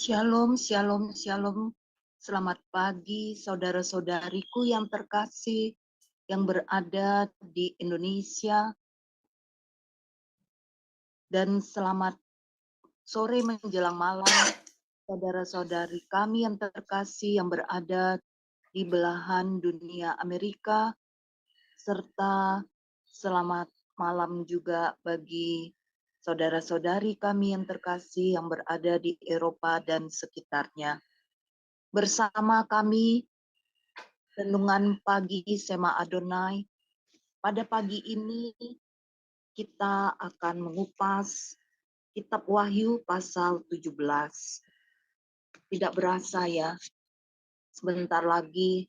Shalom, shalom, shalom. Selamat pagi saudara-saudariku yang terkasih yang berada di Indonesia. Dan selamat sore menjelang malam saudara-saudari kami yang terkasih yang berada di belahan dunia Amerika. Serta selamat malam juga bagi saudara-saudari kami yang terkasih yang berada di Eropa dan sekitarnya. Bersama kami Renungan Pagi Sema Adonai. Pada pagi ini kita akan mengupas Kitab Wahyu pasal 17. Tidak berasa ya, sebentar lagi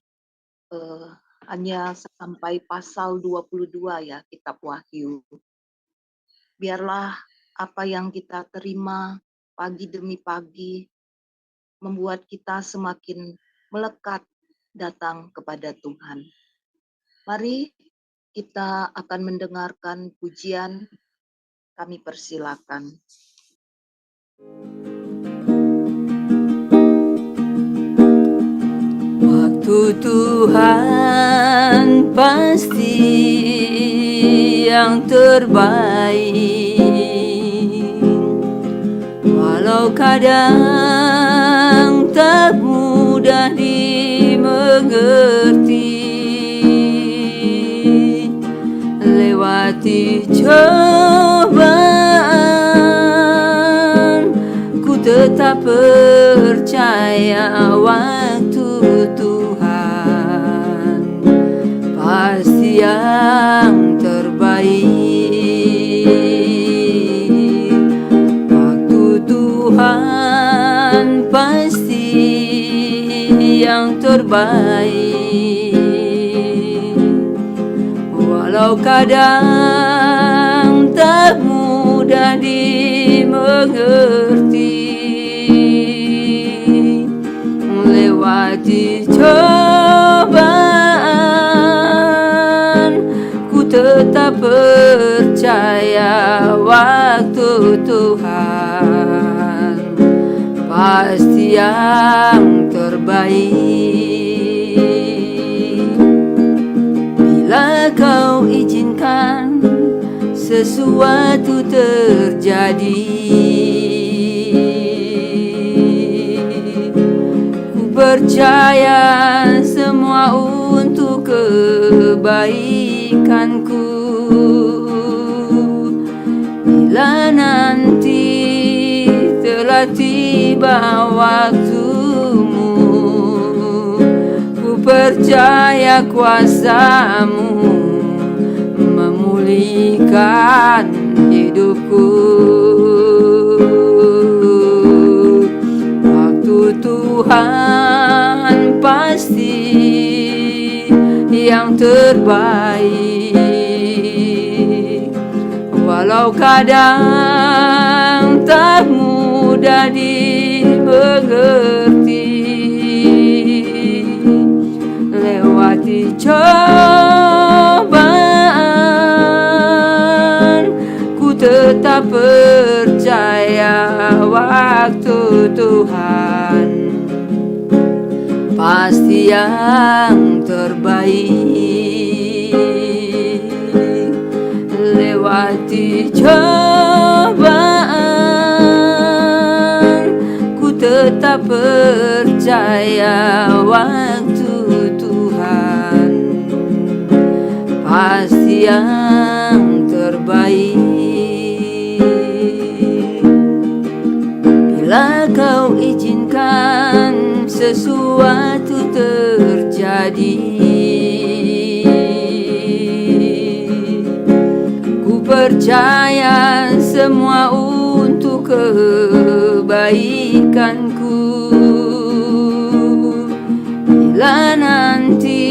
hanya sampai pasal 22 ya Kitab Wahyu. Biarlah apa yang kita terima pagi demi pagi membuat kita semakin melekat datang kepada Tuhan. Mari kita akan mendengarkan pujian, kami persilakan. Waktu Tuhan pasti yang terbaik, walau kadang tak mudah dimengerti. Lewati cobaan, ku tetap percaya waktu Tuhan pasti yang terbaik. Waktu Tuhan pasti yang terbaik, walau kadang tak mudah dimengerti. Lewati cobaan, ku tetap percaya waktu Tuhan pasti yang terbaik. Bila kau izinkan sesuatu terjadi, percaya semua untuk kebaikanku. Bila nanti telah tiba waktumu, ku percaya kuasa-Mu memulihkan hidupku. Waktu Tuhan pasti yang terbaik, walau kadang tak mudah dimengerti. Lewati cobaan, ku tetap percaya waktu Tuhan pasti yang terbaik. Lewati cobaan, ku tetap percaya waktu Tuhan pasti yang terbaik. Bila kau izinkan sesuatu terjadi, ku percaya semua untuk kebaikanku. Bila nanti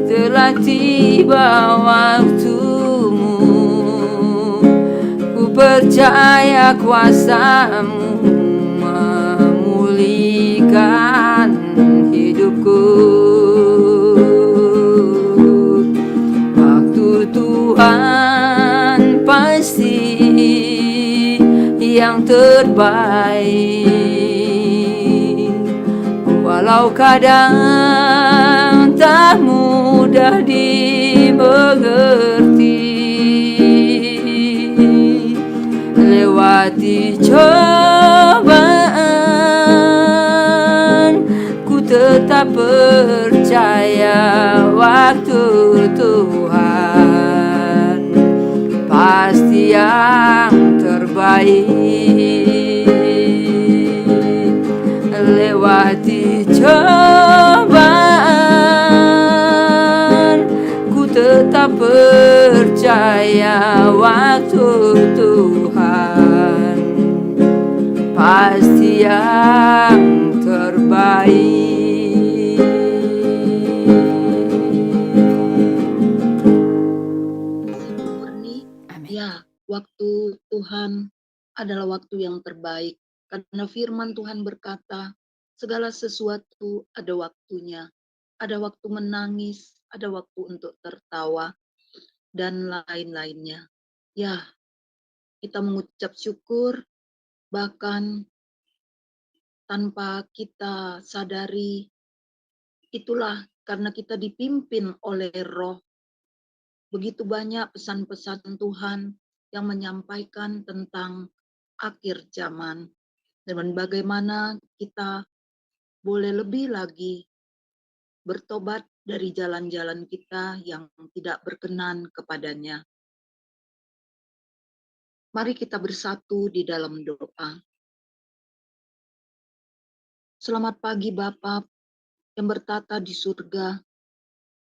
telah tiba waktumu, ku percaya kuasa-Mu memulihkan hidupku. Waktu Tuhan pasti. yang terbaik. Walau kadang tak mudah dimengerti, lewati cobaan, ku tetap percaya waktu Tuhan pasti yang terbaik. Lewati cobaan, ku tetap percaya waktu Tuhan pasti yang terbaik. Murni, Amin. ya, waktu Tuhan adalah waktu yang terbaik. Karena firman Tuhan berkata, segala sesuatu ada waktunya. Ada waktu menangis, ada waktu untuk tertawa, dan lain-lainnya. Ya, kita mengucap syukur, bahkan tanpa kita sadari, itulah karena kita dipimpin oleh Roh. Begitu banyak pesan-pesan Tuhan yang menyampaikan tentang akhir zaman. Dan bagaimana kita boleh lebih lagi bertobat dari jalan-jalan kita yang tidak berkenan kepadanya. Mari kita bersatu di dalam doa. Selamat pagi Bapa yang bertata di surga.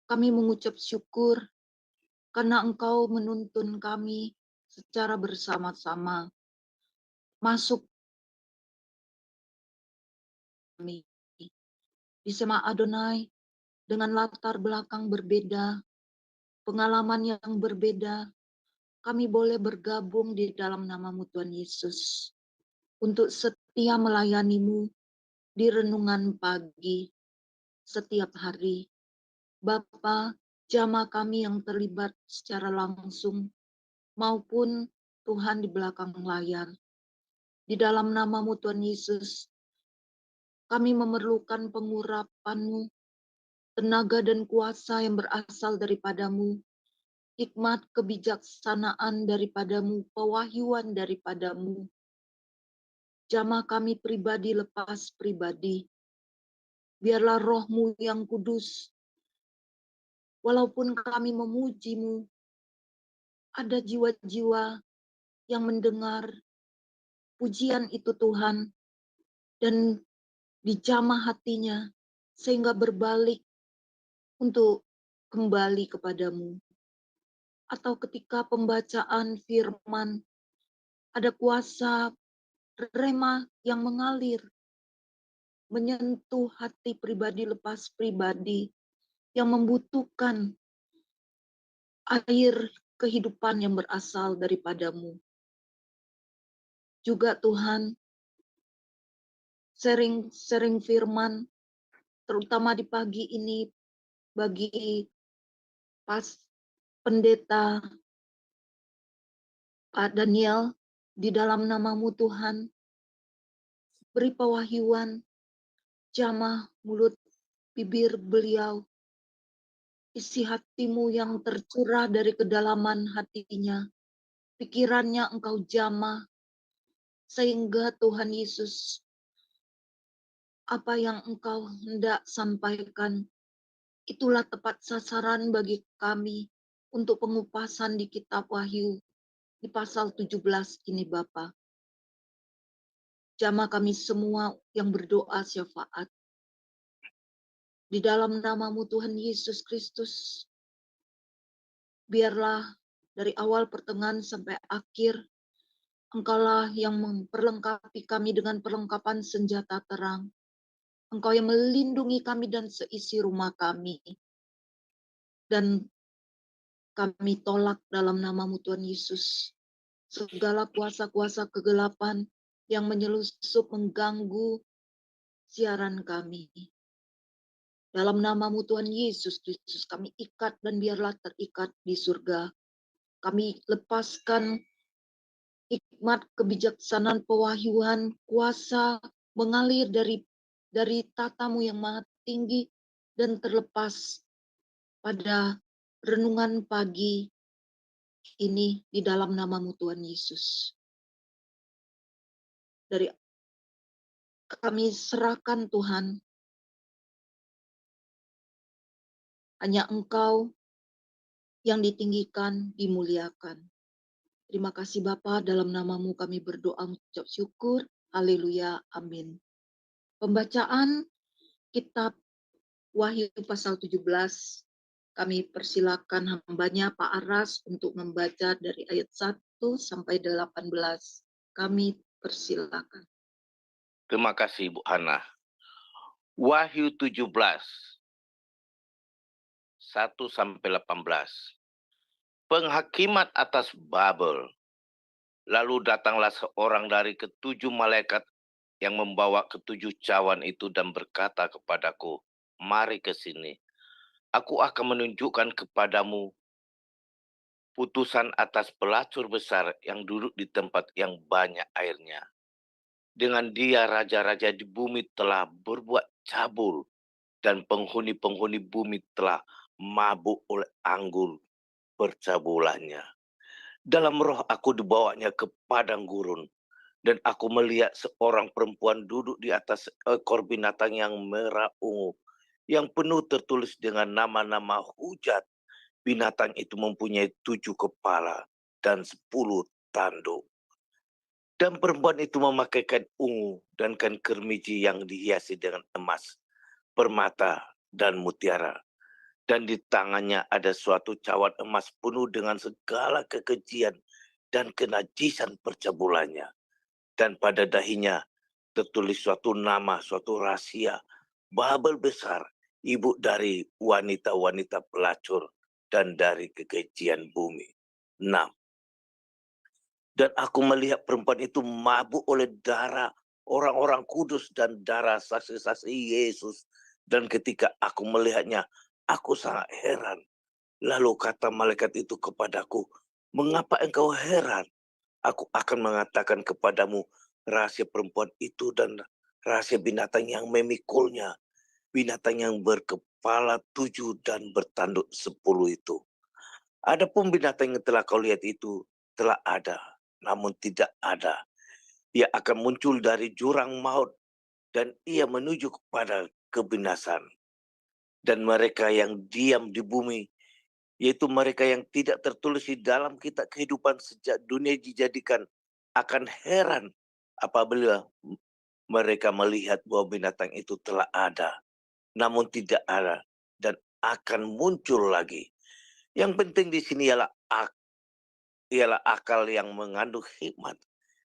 Kami mengucap syukur karena Engkau menuntun kami secara bersama-sama masuk kami di Sema Adonai dengan latar belakang berbeda, pengalaman yang berbeda. Kami boleh bergabung di dalam nama-Mu Tuhan Yesus untuk setia melayani-Mu di renungan pagi setiap hari. Bapa, jamaah kami yang terlibat secara langsung maupun Tuhan di belakang layar. Di dalam nama-Mu Tuhan Yesus, kami memerlukan pengurapan-Mu, tenaga dan kuasa yang berasal daripada-Mu, hikmat kebijaksanaan daripada-Mu, pewahyuan daripada-Mu. Jamaah kami pribadi lepas pribadi, biarlah Roh-Mu yang kudus, walaupun kami memuji-Mu, ada jiwa-jiwa yang mendengar pujian itu Tuhan, dan dijamah hatinya, sehingga berbalik untuk kembali kepadamu. Atau ketika pembacaan firman, ada kuasa rema yang mengalir, menyentuh hati pribadi lepas pribadi, yang membutuhkan air kehidupan yang berasal daripadamu. Juga Tuhan, sering firman, terutama di pagi ini, bagi pas pendeta Pak Daniel, di dalam nama-Mu Tuhan, beri pewahyuan, jamah mulut bibir beliau, isi hati-Mu yang tercurah dari kedalaman hatinya, pikirannya Engkau jamah, sehingga Tuhan Yesus, apa yang Engkau hendak sampaikan, itulah tepat sasaran bagi kami untuk pengupasan di kitab Wahyu di pasal 17 ini Bapa. Jamah kami semua yang berdoa syafaat. Di dalam nama-Mu Tuhan Yesus Kristus, biarlah dari awal pertengahan sampai akhir, Engkaulah yang memperlengkapi kami dengan perlengkapan senjata terang. Engkau yang melindungi kami dan seisi rumah kami. Dan kami tolak dalam nama-Mu Tuhan Yesus segala kuasa-kuasa kegelapan yang menyelusup mengganggu siaran kami. Dalam nama-Mu Tuhan Yesus Kristus kami ikat dan biarlah terikat di surga. Kami lepaskan hikmat, kebijaksanaan, pewahyuan, kuasa mengalir dari tatamu yang maha tinggi dan terlepas pada renungan pagi ini di dalam namamu Tuhan Yesus. Dari kami serahkan Tuhan, hanya Engkau yang ditinggikan, dimuliakan. Terima kasih Bapa, dalam namamu kami berdoa mengucap syukur. Haleluya, amin. Pembacaan kitab Wahyu pasal 17, kami persilakan hambanya Pak Aras untuk membaca dari ayat 1 sampai 18. Kami persilakan. Terima kasih Bu Hana. Wahyu 17, 1 sampai 18. Penghakiman atas Babel. Lalu datanglah seorang dari ketujuh malaikat yang membawa ketujuh cawan itu dan berkata kepadaku, mari ke sini. Aku akan menunjukkan kepadamu putusan atas pelacur besar yang duduk di tempat yang banyak airnya. Dengan dia raja-raja di bumi telah berbuat cabul dan penghuni-penghuni bumi telah mabuk oleh anggur percabulannya. Dalam roh aku dibawanya ke padang gurun, dan aku melihat seorang perempuan duduk di atas ekor binatang yang merah ungu, yang penuh tertulis dengan nama-nama hujat. Binatang itu mempunyai 7 kepala dan 10 tanduk. Dan perempuan itu memakai kain ungu dan kain kermiji yang dihiasi dengan emas, permata, dan mutiara. Dan di tangannya ada suatu cawan emas penuh dengan segala kekejian dan kenajisan percabulannya. Dan pada dahinya tertulis suatu nama, suatu rahasia, Babel besar, ibu dari wanita-wanita pelacur dan dari kekejian bumi. 6. Dan aku melihat perempuan itu mabuk oleh darah orang-orang kudus dan darah saksi-saksi Yesus. Dan ketika aku melihatnya, aku sangat heran. Lalu kata malaikat itu kepadaku, mengapa engkau heran? Aku akan mengatakan kepadamu rahasia perempuan itu dan rahasia binatang yang memikulnya. Binatang yang berkepala 7 dan bertanduk 10 itu. Adapun binatang yang telah kau lihat itu telah ada, namun tidak ada. Ia akan muncul dari jurang maut dan ia menuju kepada kebinasan. Dan mereka yang diam di bumi, yaitu mereka yang tidak tertulis di dalam kitab kehidupan sejak dunia dijadikan, akan heran apabila mereka melihat bahwa binatang itu telah ada, namun tidak ada dan akan muncul lagi. Yang penting di sini ialah akal yang mengandung hikmat.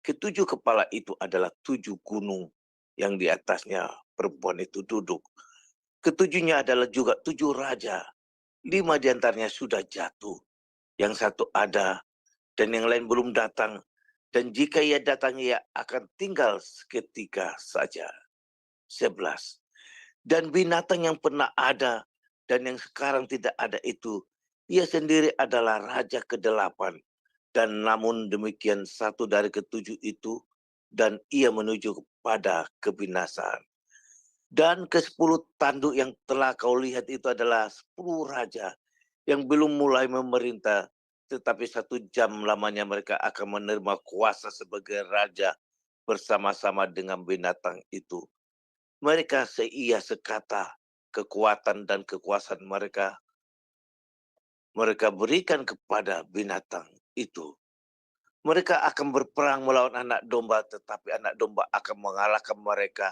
Ketujuh kepala itu adalah 7 gunung yang di atasnya perempuan itu duduk. Ketujuhnya adalah juga 7 raja. 5 diantaranya sudah jatuh. Yang satu ada dan yang lain belum datang. Dan jika ia datang, ia akan tinggal seketika saja. 11. Dan binatang yang pernah ada dan yang sekarang tidak ada itu, ia sendiri adalah raja ke-8. Dan namun demikian satu dari ketujuh itu, dan ia menuju kepada kebinasaan. Dan ke-10 tanduk yang telah kau lihat itu adalah 10 raja yang belum mulai memerintah, tetapi 1 jam lamanya mereka akan menerima kuasa sebagai raja bersama-sama dengan binatang itu. Mereka seia sekata, kekuatan dan kekuasaan mereka berikan kepada binatang itu. Mereka akan berperang melawan anak domba, tetapi anak domba akan mengalahkan mereka.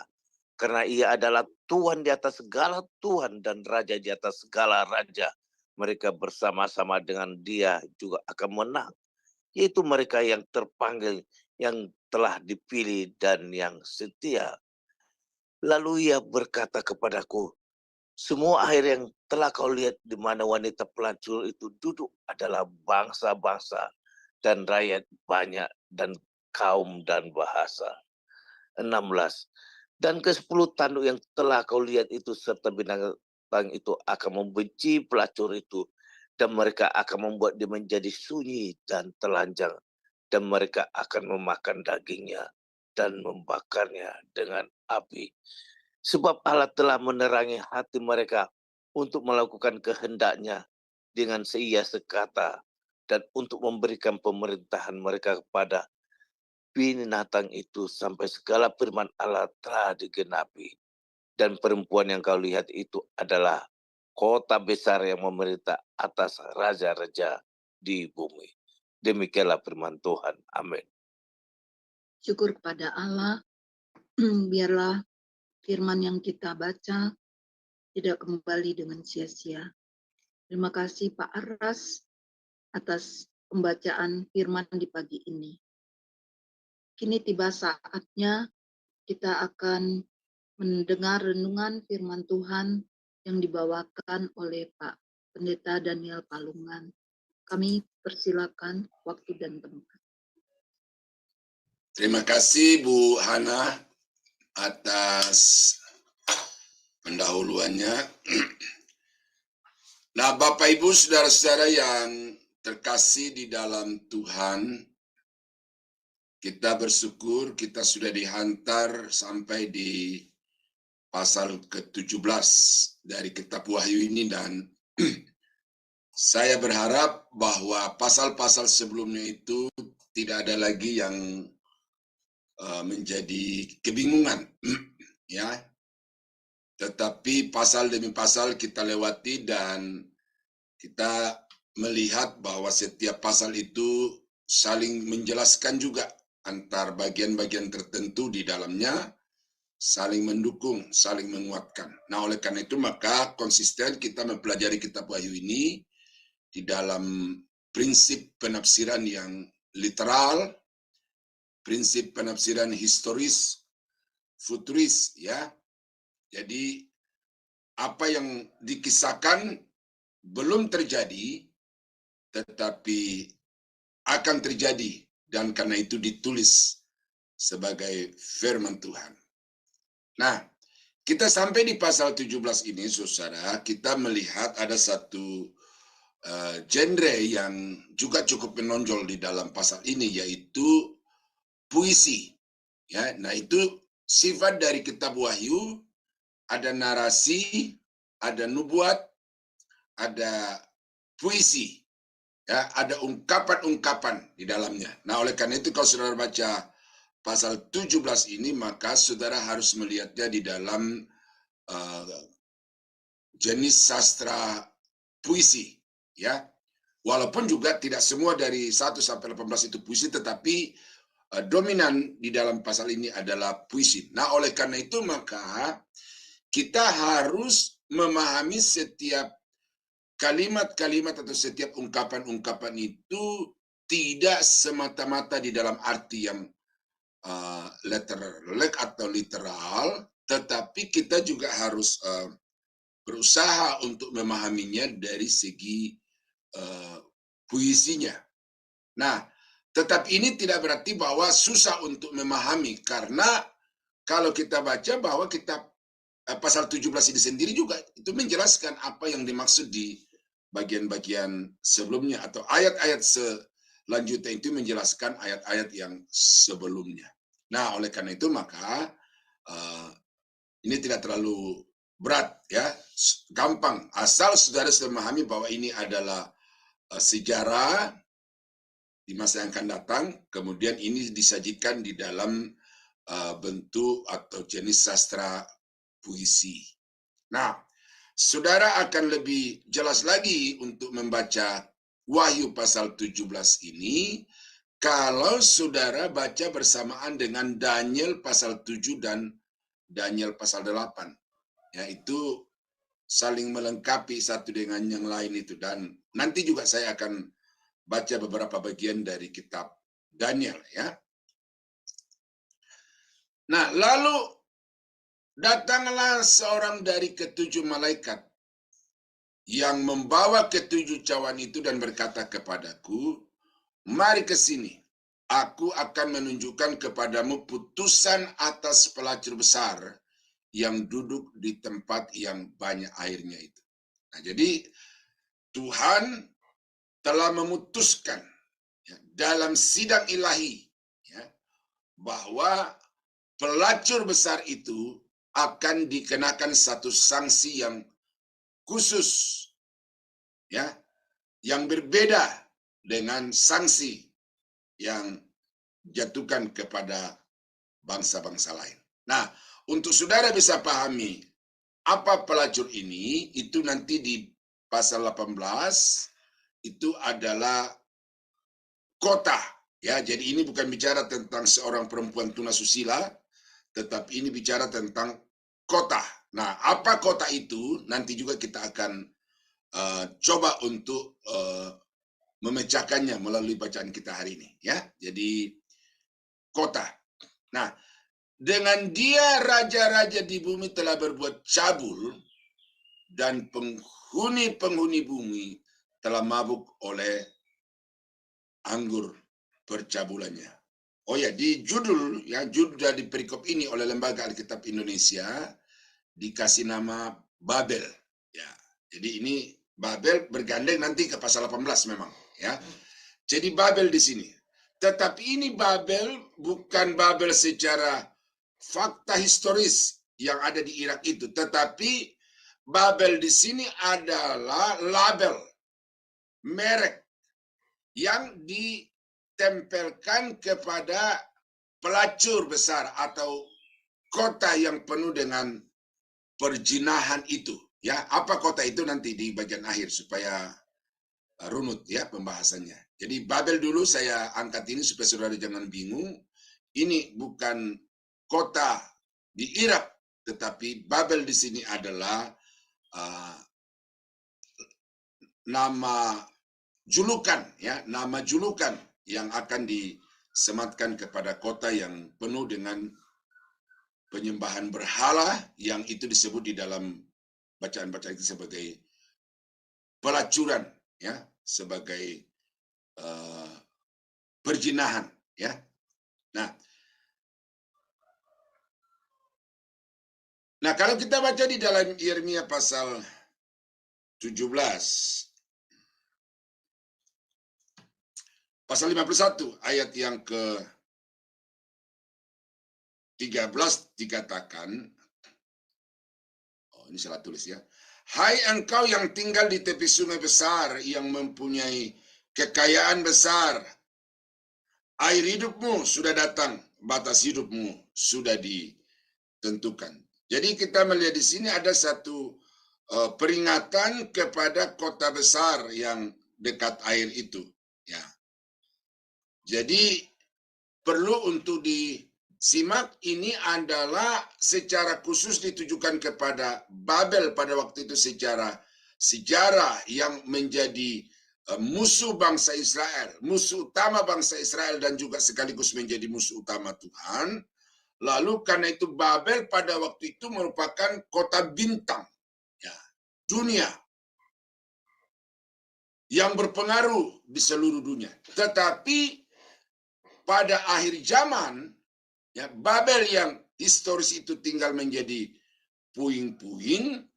Karena ia adalah Tuhan di atas segala Tuhan dan Raja di atas segala Raja. Mereka bersama-sama dengan dia juga akan menang. Yaitu mereka yang terpanggil, yang telah dipilih dan yang setia. Lalu ia berkata kepadaku, semua air yang telah kau lihat di mana wanita pelacur itu duduk adalah bangsa-bangsa dan rakyat banyak dan kaum dan bahasa. 16. Dan ke-10 tanduk yang telah kau lihat itu serta binatang itu akan membenci pelacur itu dan mereka akan membuat dia menjadi sunyi dan telanjang dan mereka akan memakan dagingnya dan membakarnya dengan api. Sebab Allah telah menerangi hati mereka untuk melakukan kehendak-Nya dengan seia sekata dan untuk memberikan pemerintahan mereka kepada binatang itu sampai segala firman Allah telah digenapi. Dan perempuan yang kau lihat itu adalah kota besar yang memerintah atas raja-raja di bumi. Demikianlah firman Tuhan. Amin. Syukur kepada Allah, biarlah firman yang kita baca tidak kembali dengan sia-sia. Terima kasih Pak Aras atas pembacaan firman di pagi ini. Kini tiba saatnya kita akan mendengar renungan firman Tuhan yang dibawakan oleh Pak Pendeta Daniel Palungan. Kami persilakan waktu dan tempat. Terima kasih Bu Hana atas pendahuluannya. Nah, Bapak Ibu Saudara-saudara yang terkasih di dalam Tuhan, kita bersyukur kita sudah dihantar sampai di pasal ke-17 dari kitab Wahyu ini, dan saya berharap bahwa pasal-pasal sebelumnya itu tidak ada lagi yang menjadi kebingungan, ya. Tetapi pasal demi pasal kita lewati dan kita melihat bahwa setiap pasal itu saling menjelaskan juga antar bagian-bagian tertentu di dalamnya, saling mendukung, saling menguatkan. Nah, oleh karena itu maka konsisten kita mempelajari kitab Wahyu ini di dalam prinsip penafsiran yang literal, prinsip penafsiran historis, futuris, ya. Jadi apa yang dikisahkan belum terjadi, tetapi akan terjadi, dan karena itu ditulis sebagai firman Tuhan. Nah, kita sampai di pasal 17 ini, saudara, kita melihat ada satu genre yang juga cukup menonjol di dalam pasal ini, yaitu puisi. Ya, nah itu sifat dari kitab Wahyu, ada narasi, ada nubuat, ada puisi. Ya, ada ungkapan-ungkapan di dalamnya. Nah, oleh karena itu kalau saudara baca pasal 17 ini, maka saudara harus melihatnya di dalam jenis sastra puisi, ya. Walaupun juga tidak semua dari 1 sampai 18 itu puisi, tetapi dominan di dalam pasal ini adalah puisi. Nah, oleh karena itu maka kita harus memahami setiap kalimat-kalimat atau setiap ungkapan-ungkapan itu tidak semata-mata di dalam arti yang literal atau literal, tetapi kita juga harus berusaha untuk memahaminya dari segi puisinya. Nah, tetapi ini tidak berarti bahwa susah untuk memahami, karena kalau kita baca bahwa kitab pasal 17 ini sendiri juga itu menjelaskan apa yang dimaksud di bagian-bagian sebelumnya, atau ayat-ayat selanjutnya itu menjelaskan ayat-ayat yang sebelumnya. Nah, oleh karena itu maka ini tidak terlalu berat, ya, gampang asal saudara sudah memahami bahwa ini adalah sejarah di masa yang akan datang, kemudian ini disajikan di dalam bentuk atau jenis sastra puisi. Nah, saudara akan lebih jelas lagi untuk membaca Wahyu pasal 17 ini kalau saudara baca bersamaan dengan Daniel pasal 7 dan Daniel pasal 8. Ya, itu saling melengkapi satu dengan yang lain itu, dan nanti juga saya akan baca beberapa bagian dari kitab Daniel, ya. Nah, lalu datanglah seorang dari ketujuh malaikat yang membawa ketujuh cawan itu dan berkata kepadaku, mari ke sini, aku akan menunjukkan kepadamu putusan atas pelacur besar yang duduk di tempat yang banyak airnya itu. Nah, jadi Tuhan telah memutuskan, ya, dalam sidang ilahi, ya, bahwa pelacur besar itu akan dikenakan satu sanksi yang khusus, ya, yang berbeda dengan sanksi yang jatuhkan kepada bangsa-bangsa lain. Nah, untuk saudara bisa pahami apa pelacur ini, itu nanti di pasal 18 itu adalah kota, ya. Jadi ini bukan bicara tentang seorang perempuan tunasusila, tetapi ini bicara tentang kota. Nah, apa kota itu? Nanti juga kita akan coba untuk memecahkannya melalui bacaan kita hari ini, ya. Jadi kota. Nah, dengan dia raja-raja di bumi telah berbuat cabul dan penghuni-penghuni bumi telah mabuk oleh anggur percabulannya. Oh ya, di judul, ya, judul dari perikop ini oleh Lembaga Alkitab Indonesia dikasih nama Babel, ya. Jadi ini Babel bergandeng nanti ke pasal 18 memang, ya. Jadi Babel di sini. Tetapi ini Babel bukan Babel secara fakta historis yang ada di Irak itu, tetapi Babel di sini adalah label, merek yang ditempelkan kepada pelacur besar atau kota yang penuh dengan perjinahan itu, ya. Apa kota itu nanti di bagian akhir supaya runut, ya, pembahasannya. Jadi Babel dulu saya angkat ini supaya saudara jangan bingung. Ini bukan kota di Irak, tetapi Babel di sini adalah nama julukan, ya, nama julukan yang akan disematkan kepada kota yang penuh dengan penyembahan berhala, yang itu disebut di dalam bacaan-bacaan itu sebagai pelacuran, ya, sebagai perjinahan, ya. Nah, kalau kita baca di dalam Yeremia pasal 17, pasal 51 ayat yang ke-13 dikatakan, oh ini salah tulis, ya. Hai engkau yang tinggal di tepi sungai besar, yang mempunyai kekayaan besar, air hidupmu sudah datang, batas hidupmu sudah ditentukan. Jadi kita melihat di sini ada satu peringatan kepada kota besar yang dekat air itu, ya. Jadi perlu untuk disimak, ini adalah secara khusus ditujukan kepada Babel pada waktu itu secara sejarah yang menjadi musuh bangsa Israel, musuh utama bangsa Israel, dan juga sekaligus menjadi musuh utama Tuhan. Lalu karena itu Babel pada waktu itu merupakan kota bintang, ya, dunia yang berpengaruh di seluruh dunia. Tetapi pada akhir zaman, ya, Babel yang historis itu tinggal menjadi puing-puing,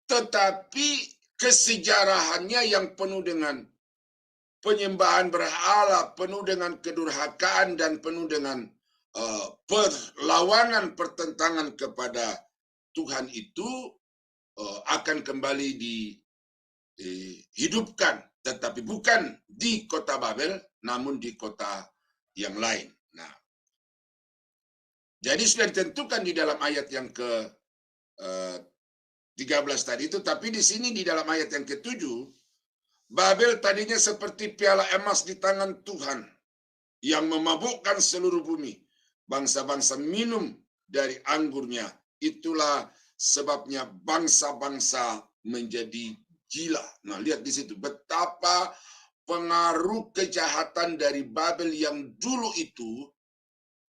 tetapi kesejarahannya yang penuh dengan penyembahan berhala, penuh dengan kedurhakaan, dan penuh dengan perlawanan, pertentangan kepada Tuhan itu akan kembali dihidupkan, tetapi bukan di kota Babel, namun di kota yang lain. Nah, jadi sudah ditentukan di dalam ayat yang ke-13 tadi itu, tapi di sini di dalam ayat yang ke-7, Babel tadinya seperti piala emas di tangan Tuhan yang memabukkan seluruh bumi. Bangsa-bangsa minum dari anggurnya. Itulah sebabnya bangsa-bangsa menjadi gila. Nah, lihat di situ betapa pengaruh kejahatan dari Babel yang dulu itu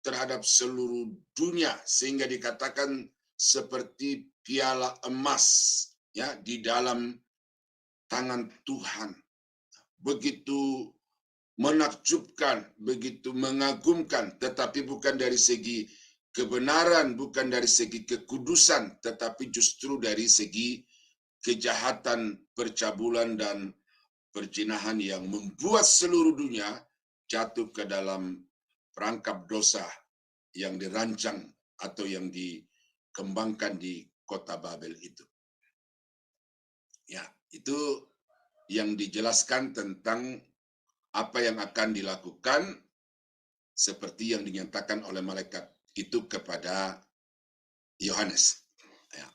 terhadap seluruh dunia, sehingga dikatakan seperti piala emas, ya, di dalam tangan Tuhan. Begitu menakjubkan, begitu mengagumkan, tetapi bukan dari segi kebenaran, bukan dari segi kekudusan, tetapi justru dari segi kejahatan, percabulan, dan perzinahan yang membuat seluruh dunia jatuh ke dalam perangkap dosa yang dirancang atau yang kembangkan di kota Babel itu. Ya, itu yang dijelaskan tentang apa yang akan dilakukan seperti yang dinyatakan oleh malaikat itu kepada Yohanes. Ya.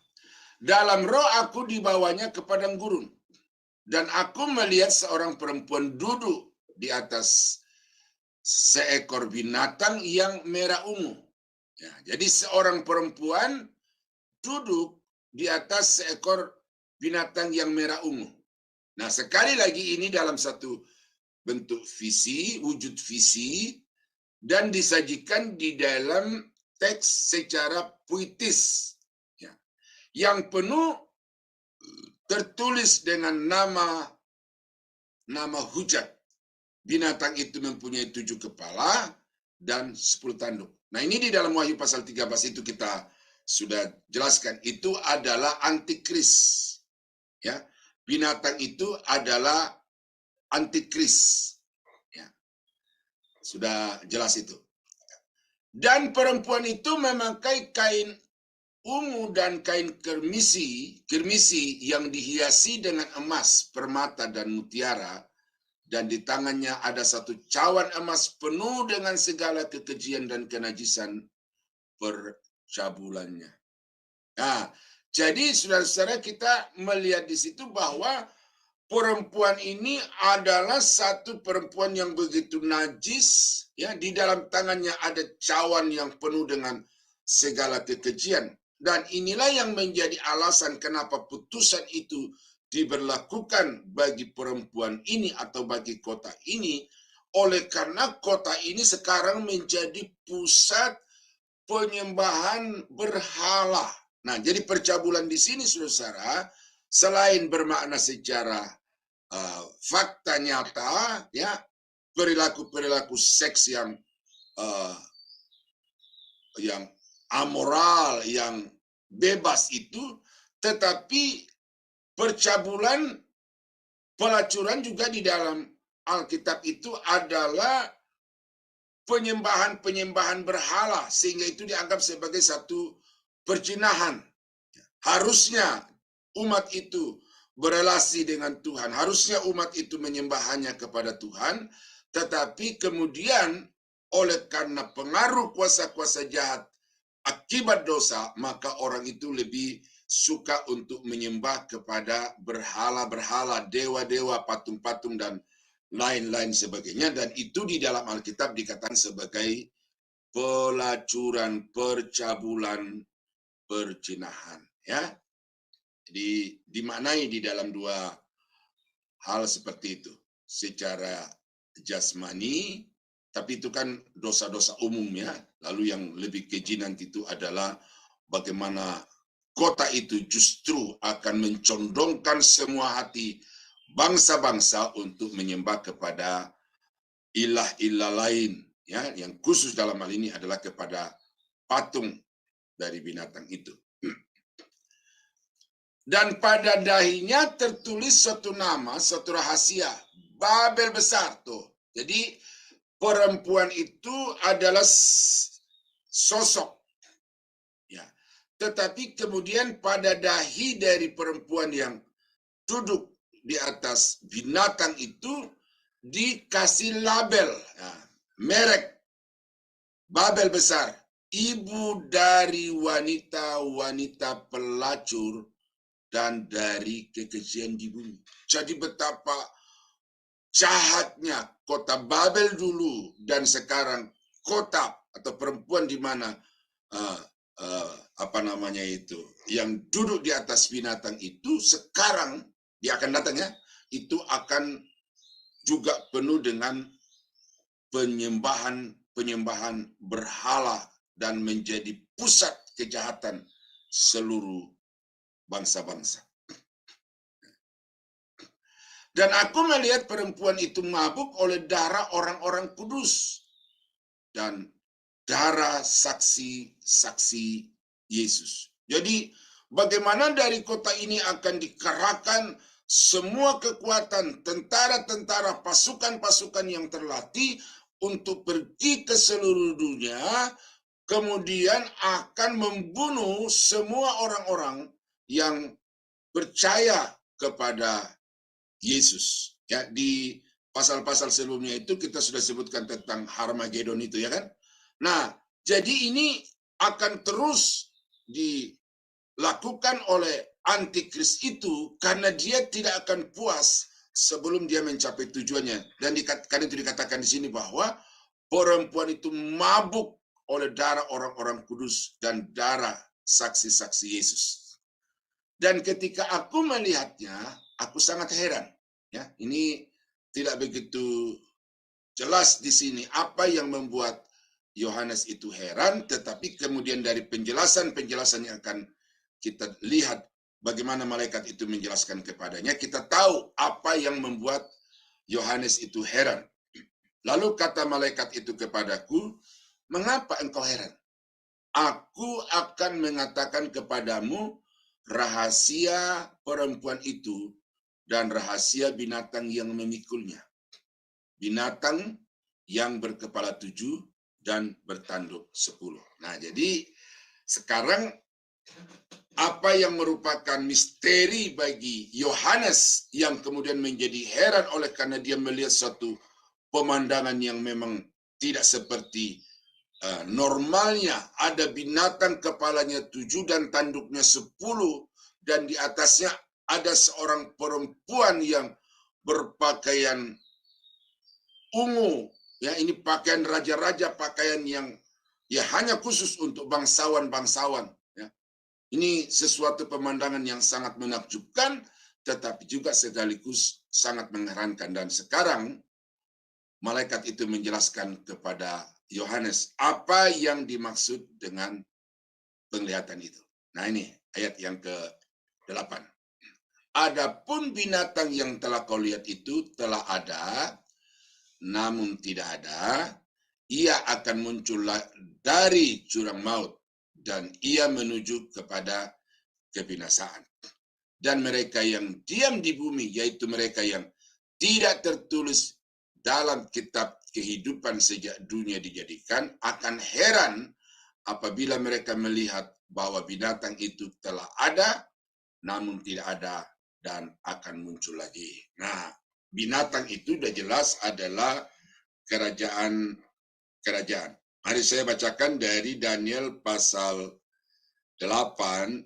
Dalam roh aku dibawanya ke padang gurun, dan aku melihat seorang perempuan duduk di atas seekor binatang yang merah ungu. Ya, jadi seorang perempuan duduk di atas seekor binatang yang merah ungu. Nah, sekali lagi ini dalam satu bentuk visi, wujud visi, dan disajikan di dalam teks secara puitis, ya, yang penuh tertulis dengan nama hujat. Binatang itu mempunyai 7 kepala dan 10 tanduk. Nah, ini di dalam Wahyu pasal 13 itu kita sudah jelaskan. Itu adalah antikris. Ya, binatang itu adalah antikris. Ya, sudah jelas itu. Dan perempuan itu memakai kain ungu dan kain kirmisi yang dihiasi dengan emas, permata, dan mutiara. Dan di tangannya ada satu cawan emas penuh dengan segala kekejian dan kenajisan percabulannya. Nah, jadi saudara-saudara, kita melihat di situ bahwa perempuan ini adalah satu perempuan yang begitu najis, ya, di dalam tangannya ada cawan yang penuh dengan segala kekejian. Dan inilah yang menjadi alasan kenapa putusan itu diberlakukan bagi perempuan ini atau bagi kota ini, oleh karena kota ini sekarang menjadi pusat penyembahan berhala. Nah, jadi percabulan di sini, saudara, selain bermakna secara fakta nyata, ya, perilaku seks yang amoral, yang bebas itu, tetapi percabulan, pelacuran juga di dalam Alkitab itu adalah penyembahan berhala, sehingga itu dianggap sebagai satu perzinahan. Harusnya umat itu berelasi dengan Tuhan, harusnya umat itu menyembah hanya kepada Tuhan, tetapi kemudian oleh karena pengaruh kuasa-kuasa jahat akibat dosa, maka orang itu lebih suka untuk menyembah kepada berhala-berhala, dewa-dewa, patung-patung, dan lain-lain sebagainya. Dan itu di dalam Alkitab dikatakan sebagai pelacuran, percabulan, perzinahan. Ya, jadi dimaknai di dalam dua hal seperti itu. Secara jasmani, tapi itu kan dosa-dosa umum, ya. Lalu yang lebih keji nanti itu adalah bagaimana kota itu justru akan mencondongkan semua hati bangsa-bangsa untuk menyembah kepada ilah-ilah lain, ya, yang khusus dalam hal ini adalah kepada patung dari binatang itu. Dan pada dahinya tertulis suatu nama, suatu rahasia, Babel besar tuh. Jadi perempuan itu adalah sosok, ya. Tetapi kemudian pada dahi dari perempuan yang duduk di atas binatang itu dikasih label, ya, merek Babel besar, ibu dari wanita-wanita pelacur dan dari kekejian di bumi. Jadi betapa jahatnya kota Babel dulu dan sekarang kota atau perempuan di mana yang duduk di atas binatang itu sekarang dia akan datang, ya, itu akan juga penuh dengan penyembahan berhala dan menjadi pusat kejahatan seluruh bangsa-bangsa. Dan aku melihat perempuan itu mabuk oleh darah orang-orang kudus dan darah saksi-saksi Yesus. Jadi bagaimana dari kota ini akan dikerahkan semua kekuatan tentara-tentara, pasukan-pasukan yang terlatih untuk pergi ke seluruh dunia kemudian akan membunuh semua orang-orang yang percaya kepada Yesus. Ya, di pasal-pasal sebelumnya itu kita sudah sebutkan tentang Harmagedon itu, ya kan? Nah, jadi ini akan terus dilakukan oleh antikris itu karena dia tidak akan puas sebelum dia mencapai tujuannya. Dan karena itu dikatakan di sini bahwa perempuan itu mabuk oleh darah orang-orang kudus dan darah saksi-saksi Yesus. Dan ketika aku melihatnya, aku sangat heran. Ya, ini tidak begitu jelas di sini apa yang membuat Yohanes itu heran, tetapi kemudian dari penjelasan-penjelasan yang akan kita lihat bagaimana malaikat itu menjelaskan kepadanya, kita tahu apa yang membuat Yohanes itu heran. Lalu kata malaikat itu kepadaku, "Mengapa engkau heran? Aku akan mengatakan kepadamu rahasia perempuan itu dan rahasia binatang yang memikulnya. Binatang yang berkepala 7 dan bertanduk 10. Nah, jadi sekarang apa yang merupakan misteri bagi Yohanes yang kemudian menjadi heran oleh karena dia melihat suatu pemandangan yang memang tidak seperti normalnya. Ada binatang kepalanya 7 dan tanduknya 10 dan di atasnya ada seorang perempuan yang berpakaian ungu. Ya, ini pakaian raja-raja, pakaian yang ya hanya khusus untuk bangsawan-bangsawan. Ya. Ini sesuatu pemandangan yang sangat menakjubkan, tetapi juga sekaligus sangat mengherankan. Dan sekarang malaikat itu menjelaskan kepada Yohanes apa yang dimaksud dengan penglihatan itu. Nah, ini ayat yang ke-8. Adapun binatang yang telah kau lihat itu telah ada, namun tidak ada. Ia akan muncul dari jurang maut dan ia menuju kepada kebinasaan. Dan mereka yang diam di bumi, yaitu mereka yang tidak tertulis dalam kitab kehidupan sejak dunia dijadikan, akan heran apabila mereka melihat bahwa binatang itu telah ada, namun tidak ada dan akan muncul lagi. Nah, binatang itu sudah jelas adalah kerajaan. Mari saya bacakan dari Daniel pasal 8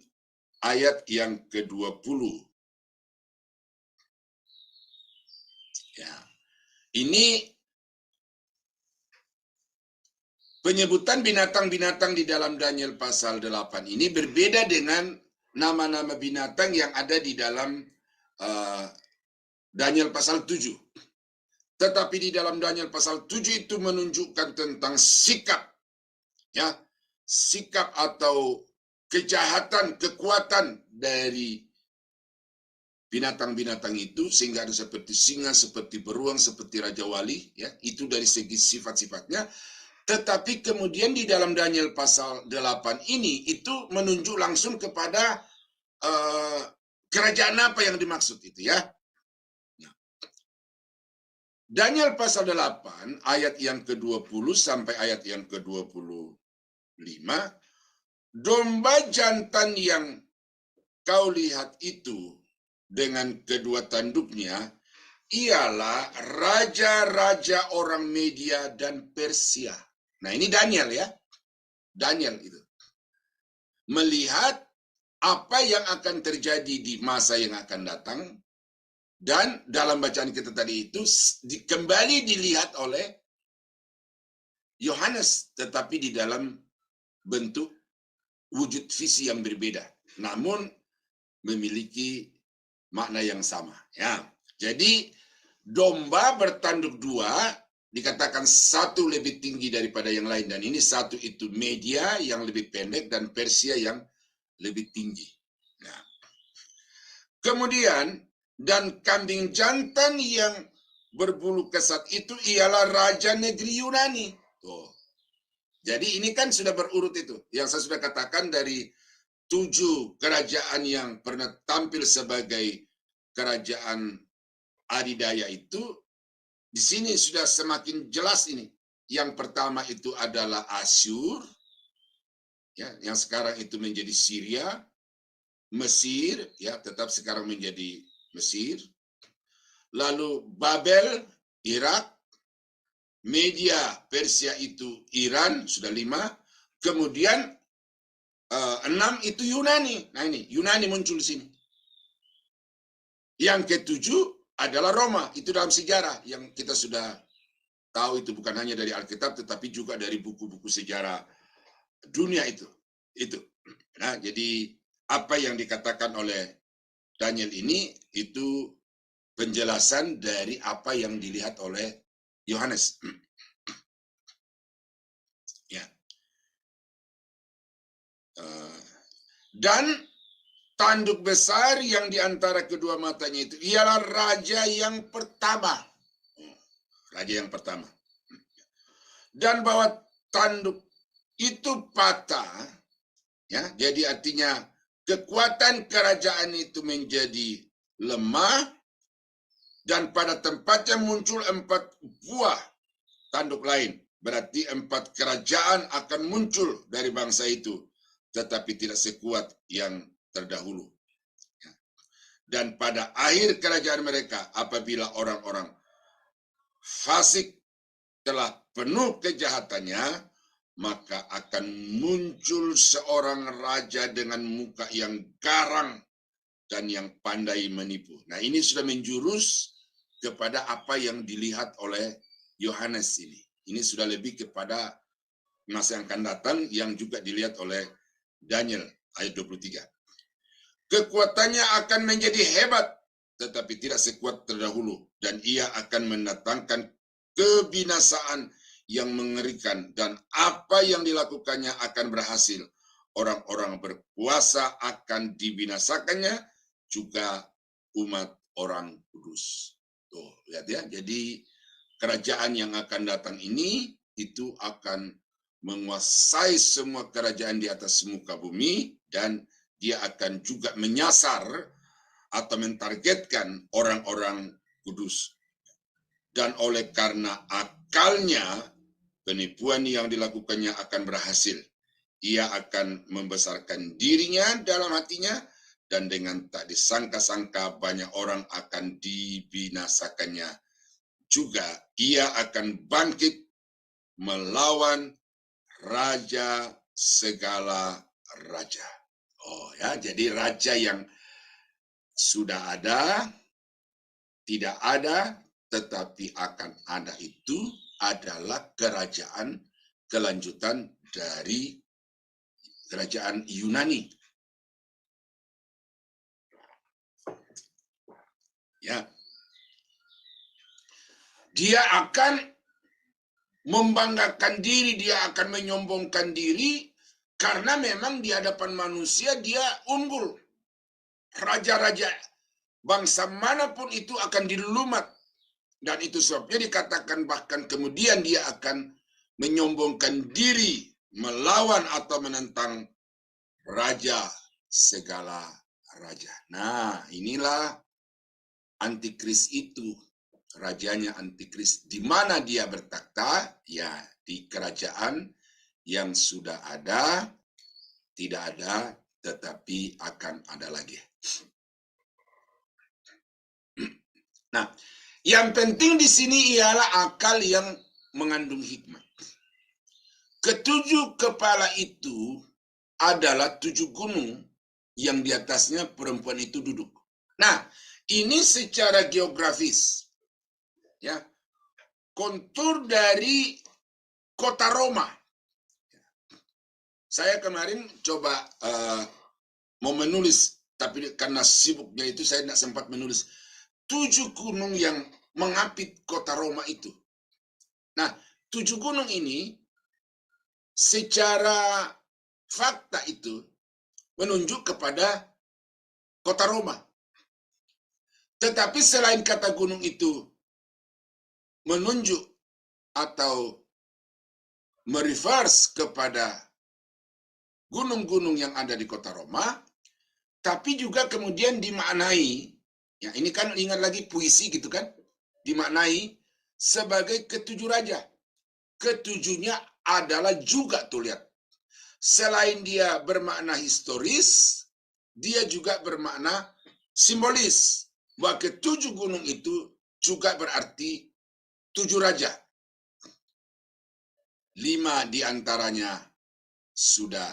ayat yang ke-20. Ya. Ini penyebutan binatang-binatang di dalam Daniel pasal 8 ini berbeda dengan nama-nama binatang yang ada di dalam Daniel pasal 7. Tetapi di dalam Daniel pasal 7 itu menunjukkan tentang sikap. Ya, sikap atau kejahatan, kekuatan dari binatang-binatang itu, sehingga ada seperti singa, seperti beruang, seperti Raja Wali, ya, itu dari segi sifat-sifatnya. Tetapi kemudian di dalam Daniel pasal 8 ini, itu menunjuk langsung kepada kerajaan apa yang dimaksud itu, ya. Daniel pasal 8 ayat yang ke-20 sampai ayat yang ke-25, domba jantan yang kau lihat itu dengan kedua tanduknya ialah raja-raja orang Media dan Persia. Nah, ini Daniel, ya. Daniel itu melihat apa yang akan terjadi di masa yang akan datang. Dan dalam bacaan kita tadi itu kembali dilihat oleh Yohanes, tetapi di dalam bentuk wujud visi yang berbeda, namun memiliki makna yang sama. Ya, jadi domba bertanduk 2 dikatakan satu lebih tinggi daripada yang lain, dan ini satu itu Media yang lebih pendek dan Persia yang lebih tinggi. Nah, kemudian dan kambing jantan yang berbulu kesat itu ialah raja negeri Yunani. Tuh. Jadi ini kan sudah berurut itu. Yang saya sudah katakan dari 7 kerajaan yang pernah tampil sebagai kerajaan adidaya itu, di sini sudah semakin jelas ini. Yang pertama itu adalah Asyur, ya, yang sekarang itu menjadi Syria, Mesir, ya, tetap sekarang menjadi Mesir. Lalu Babel, Irak, Media, Persia itu Iran, sudah 5. Kemudian 6 itu Yunani. Nah ini, Yunani muncul di sini. Yang ketujuh adalah Roma. Itu dalam sejarah yang kita sudah tahu, itu bukan hanya dari Alkitab, tetapi juga dari buku-buku sejarah dunia itu. Nah, jadi apa yang dikatakan oleh Daniel ini, itu penjelasan dari apa yang dilihat oleh Yohanes. Ya. Dan tanduk besar yang di antara kedua matanya itu ialah raja yang pertama. Raja yang pertama. Dan bahwa tanduk itu patah, ya, jadi artinya kekuatan kerajaan itu menjadi lemah, dan pada tempatnya muncul 4 buah tanduk lain. Berarti 4 kerajaan akan muncul dari bangsa itu, tetapi tidak sekuat yang terdahulu. Dan pada akhir kerajaan mereka, apabila orang-orang fasik telah penuh kejahatannya, maka akan muncul seorang raja dengan muka yang garang dan yang pandai menipu. Nah, ini sudah menjurus kepada apa yang dilihat oleh Yohanes ini. Ini sudah lebih kepada masa yang akan datang yang juga dilihat oleh Daniel ayat 23. Kekuatannya akan menjadi hebat, tetapi tidak sekuat terdahulu, dan ia akan mendatangkan kebinasaan yang mengerikan, dan apa yang dilakukannya akan berhasil. Orang-orang berkuasa akan dibinasakannya, juga umat orang kudus. Tuh, lihat ya. Jadi kerajaan yang akan datang ini itu akan menguasai semua kerajaan di atas muka bumi, dan dia akan juga menyasar atau mentargetkan orang-orang kudus. Dan oleh karena akalnya, penipuan yang dilakukannya akan berhasil. Ia akan membesarkan dirinya dalam hatinya, dan dengan tak disangka-sangka banyak orang akan dibinasakannya. Juga ia akan bangkit melawan raja segala raja. Oh ya, jadi raja yang sudah ada, tidak ada, tetapi akan ada itu adalah kerajaan kelanjutan dari kerajaan Yunani. Ya. Dia akan membanggakan diri, dia akan menyombongkan diri, karena memang di hadapan manusia dia unggul. Raja-raja bangsa manapun itu akan dilumat. Dan itu sebabnya dikatakan bahkan kemudian dia akan menyombongkan diri melawan atau menentang raja segala raja. Nah, inilah antikris itu. Rajanya antikris. Di mana dia bertakhta? Ya, di kerajaan yang sudah ada, tidak ada, tetapi akan ada lagi. Nah, yang penting di sini ialah akal yang mengandung hikmat. Ketujuh kepala itu adalah 7 gunung yang di atasnya perempuan itu duduk. Nah, ini secara geografis, ya, kontur dari kota Roma. Saya kemarin coba mau menulis, tapi karena sibuknya itu saya tidak sempat menulis 7 gunung yang mengapit kota Roma itu. Nah, 7 gunung ini secara fakta itu menunjuk kepada kota Roma. Tetapi selain kata gunung itu menunjuk atau mereverse kepada gunung-gunung yang ada di kota Roma, tapi juga kemudian dimaknai, ya ini kan ingat lagi puisi gitu kan, dimaknai sebagai ketujuh raja. Ketujuhnya adalah juga tuh lihat, selain dia bermakna historis, dia juga bermakna simbolis. Bahwa ketujuh gunung itu juga berarti 7 raja. 5 diantaranya sudah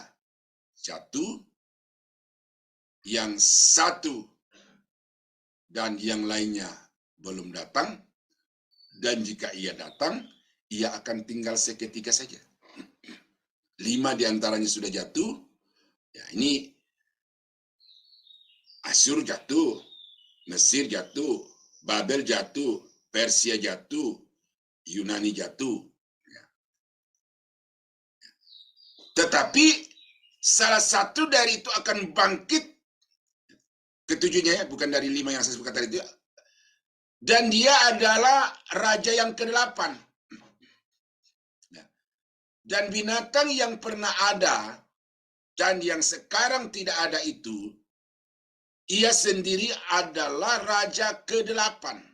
jatuh, yang 1 dan yang lainnya belum datang, dan jika ia datang, ia akan tinggal seketika saja. 5 diantaranya sudah jatuh, ya ini Asyur jatuh, Mesir jatuh, Babel jatuh, Persia jatuh, Yunani jatuh. Tetapi salah satu dari itu akan bangkit, ketujuhnya ya, bukan dari 5 yang saya sebutkan tadi itu. Dan dia adalah raja yang ke-8. Dan binatang yang pernah ada dan yang sekarang tidak ada itu, ia sendiri adalah raja ke-8.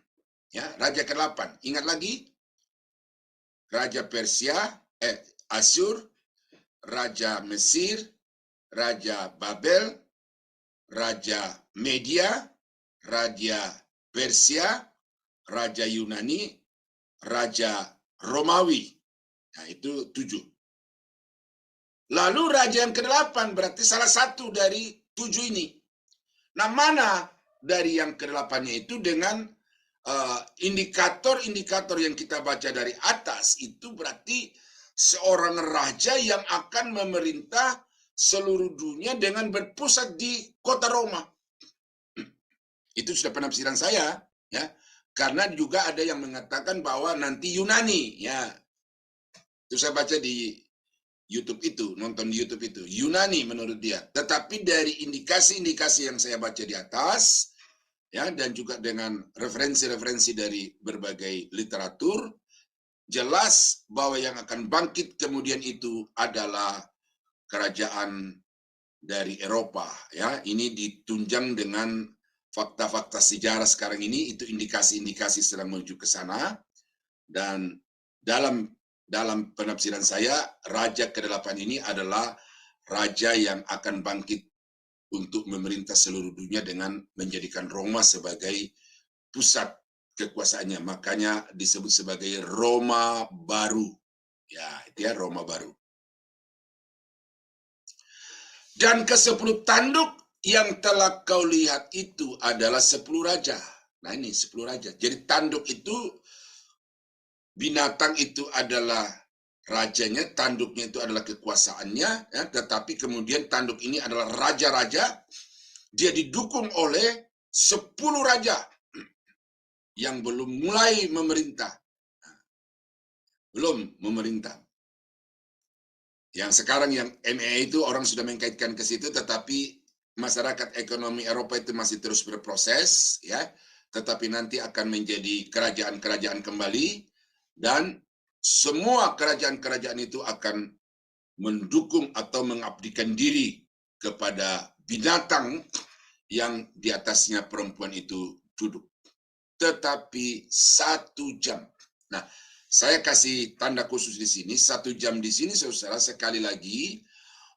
Ya, raja ke-8. Ingat lagi? Raja Persia, Asyur, Raja Mesir, Raja Babel, Raja Media, Raja Persia, Raja Yunani, Raja Romawi. Nah, itu 7. Lalu raja yang ke-8 berarti salah satu dari 7 ini. Nah, mana dari yang ke-8-nya itu dengan indikator-indikator yang kita baca dari atas itu berarti seorang raja yang akan memerintah seluruh dunia dengan berpusat di kota Roma. Itu sudah penafsiran saya, ya. Karena juga ada yang mengatakan bahwa nanti Yunani, ya. Itu saya baca di YouTube itu, nonton di YouTube itu. Yunani menurut dia. Tetapi dari indikasi-indikasi yang saya baca di atas, ya, dan juga dengan referensi-referensi dari berbagai literatur, jelas bahwa yang akan bangkit kemudian itu adalah kerajaan dari Eropa, ya. Ini ditunjang dengan fakta-fakta sejarah sekarang ini, itu indikasi-indikasi sedang menuju ke sana. Dan dalam penafsiran saya, raja ke-8 ini adalah raja yang akan bangkit untuk memerintah seluruh dunia dengan menjadikan Roma sebagai pusat kekuasaannya. Makanya disebut sebagai Roma Baru. Ya, itu ya, Roma Baru. Dan ke-10 tanduk yang telah kau lihat itu adalah 10 raja. Nah, ini 10 raja. Jadi tanduk itu, binatang itu adalah rajanya, tanduknya itu adalah kekuasaannya, ya, tetapi kemudian tanduk ini adalah raja-raja. Dia didukung oleh 10 raja yang belum mulai memerintah. Belum memerintah. Yang sekarang yang MEA itu orang sudah mengkaitkan ke situ, tetapi masyarakat ekonomi Eropa itu masih terus berproses, ya. Tetapi nanti akan menjadi kerajaan-kerajaan kembali, dan semua kerajaan-kerajaan itu akan mendukung atau mengabdikan diri kepada binatang yang di atasnya perempuan itu duduk. Tetapi 1 jam. Nah, saya kasih tanda khusus di sini, 1 jam di sini, saudara, sekali lagi,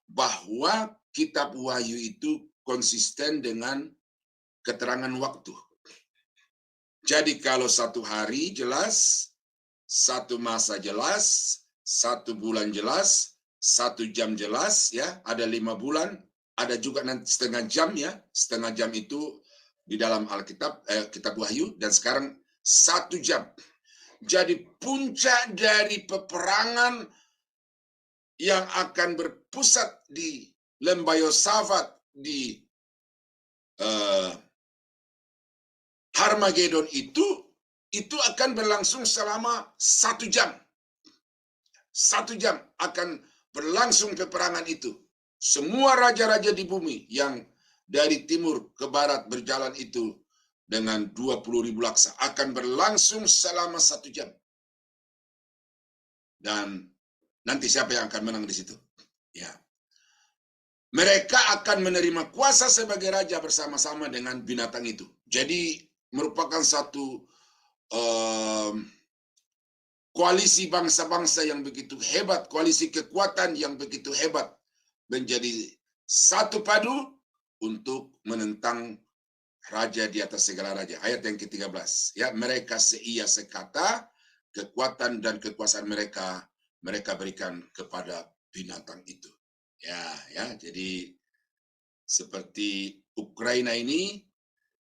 bahwa kitab Wahyu itu konsisten dengan keterangan waktu. Jadi kalau 1 hari jelas, 1 masa jelas, 1 bulan jelas, 1 jam jelas, ya, ada 5 bulan, ada juga nanti setengah jam, ya, setengah jam itu di dalam Alkitab, kitab Wahyu, dan sekarang 1 jam. Jadi puncak dari peperangan yang akan berpusat di Lembah Yosafat di Harmagedon itu akan berlangsung selama 1 jam. 1 jam akan berlangsung peperangan itu. Semua raja-raja di bumi yang dari timur ke barat berjalan itu dengan 20.000 laksa akan berlangsung selama 1 jam. Dan nanti siapa yang akan menang di situ? Ya. Mereka akan menerima kuasa sebagai raja bersama-sama dengan binatang itu. Jadi merupakan satu koalisi bangsa-bangsa yang begitu hebat, koalisi kekuatan yang begitu hebat menjadi satu padu untuk menentang raja di atas segala raja. Ayat yang ke-13. Ya, mereka seia sekata, kekuatan dan kekuasaan mereka berikan kepada binatang itu. Ya, jadi seperti Ukraina ini,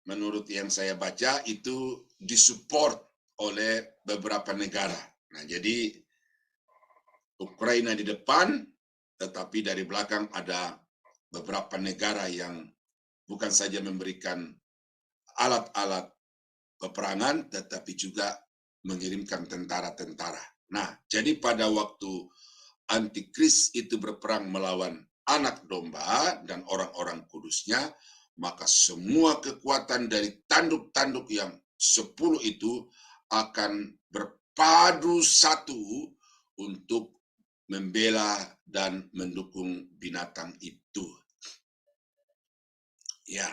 menurut yang saya baca itu disupport oleh beberapa negara. Nah, jadi Ukraina di depan, tetapi dari belakang ada beberapa negara yang bukan saja memberikan alat-alat peperangan, tetapi juga mengirimkan tentara-tentara. Nah, jadi pada waktu Antikris itu berperang melawan anak domba dan orang-orang kudusnya, maka semua kekuatan dari tanduk-tanduk yang 10 itu akan berpadu satu untuk membela dan mendukung binatang itu. Ya.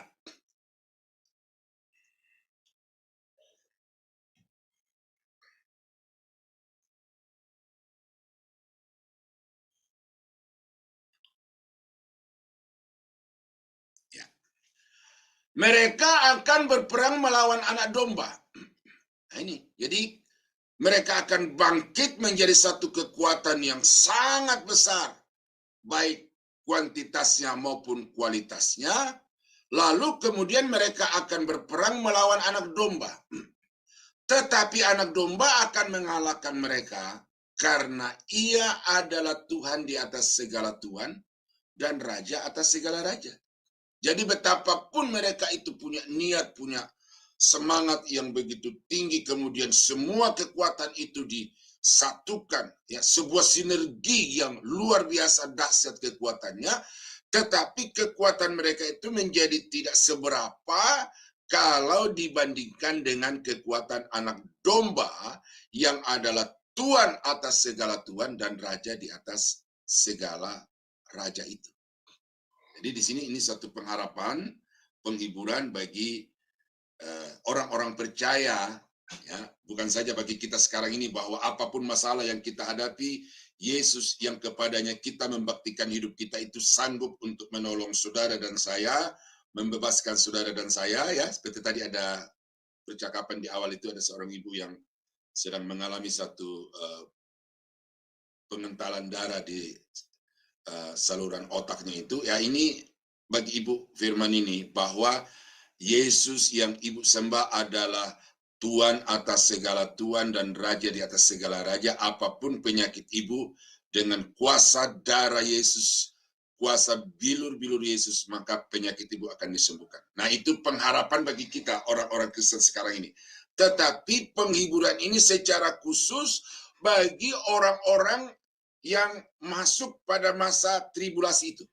Mereka akan berperang melawan anak domba. Nah ini, jadi mereka akan bangkit menjadi satu kekuatan yang sangat besar, baik kuantitasnya maupun kualitasnya. Lalu kemudian mereka akan berperang melawan anak domba. Tetapi anak domba akan mengalahkan mereka karena ia adalah Tuhan di atas segala Tuhan dan Raja atas segala Raja. Jadi betapapun mereka itu punya niat, punya semangat yang begitu tinggi, kemudian semua kekuatan itu disatukan, ya, sebuah sinergi yang luar biasa dahsyat kekuatannya, tetapi kekuatan mereka itu menjadi tidak seberapa kalau dibandingkan dengan kekuatan anak domba yang adalah Tuhan atas segala Tuhan dan Raja di atas segala Raja itu. Jadi di sini ini satu pengharapan, penghiburan bagi orang-orang percaya, ya, bukan saja bagi kita sekarang ini bahwa apapun masalah yang kita hadapi, Yesus yang kepadanya kita membaktikan hidup kita itu sanggup untuk menolong saudara dan saya, membebaskan saudara dan saya, ya, seperti tadi ada percakapan di awal itu ada seorang ibu yang sedang mengalami satu pengentalan darah di saluran otaknya itu, ya, ini bagi ibu firman ini bahwa Yesus yang ibu sembah adalah Tuhan atas segala Tuhan dan Raja di atas segala Raja. Apapun penyakit ibu, dengan kuasa darah Yesus, kuasa bilur-bilur Yesus, maka penyakit ibu akan disembuhkan. Nah, itu pengharapan bagi kita orang-orang Kristen sekarang ini. Tetapi penghiburan ini secara khusus bagi orang-orang yang masuk pada masa tribulasi itu.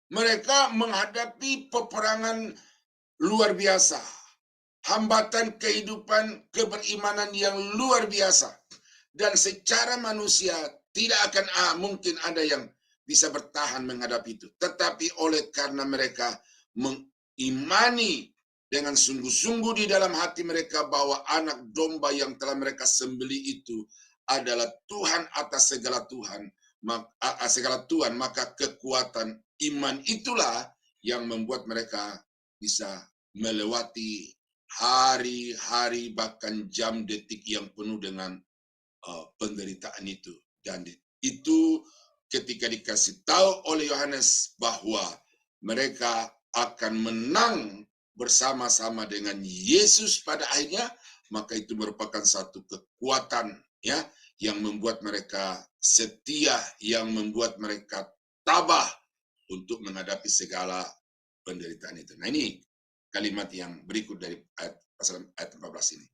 Mereka menghadapi peperangan luar biasa, hambatan kehidupan keberimanan yang luar biasa, dan secara manusia tidak akan mungkin ada yang bisa bertahan menghadapi itu. Tetapi oleh karena mereka mengimani dengan sungguh-sungguh di dalam hati mereka bahwa anak domba yang telah mereka sembelih itu adalah Tuhan atas segala Tuhan, maka kekuatan iman itulah yang membuat mereka bisa melewati hari-hari bahkan jam detik yang penuh dengan penderitaan itu. Dan itu ketika dikasih tahu oleh Yohanes bahwa mereka akan menang bersama-sama dengan Yesus pada akhirnya, maka itu merupakan satu kekuatan, ya, yang membuat mereka setia, yang membuat mereka tabah untuk menghadapi segala penderitaan itu. Nah, ini kalimat yang berikut dari ayat 14 ini.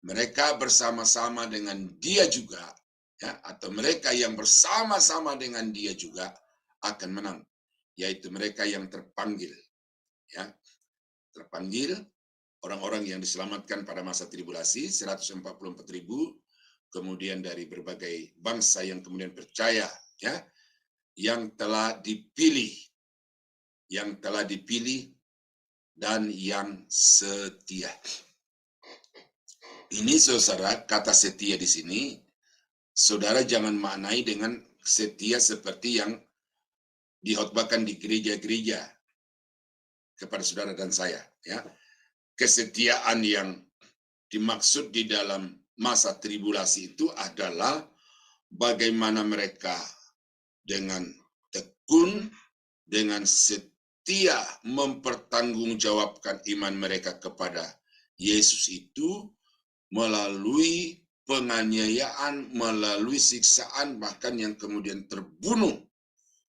Mereka bersama-sama dengan dia juga, ya, atau mereka yang bersama-sama dengan dia juga akan menang, yaitu mereka yang terpanggil, ya, terpanggil, orang-orang yang diselamatkan pada masa tribulasi 144.000, kemudian dari berbagai bangsa yang kemudian percaya, ya, yang telah dipilih dan yang setia. Ini saudara, kata setia di sini, saudara jangan maknai dengan setia seperti yang dihotbahkan di gereja-gereja kepada saudara dan saya, ya. Kesetiaan yang dimaksud di dalam masa tribulasi itu adalah bagaimana mereka dengan tekun, dengan setia mempertanggungjawabkan iman mereka kepada Yesus itu melalui penganiayaan, melalui siksaan, bahkan yang kemudian terbunuh.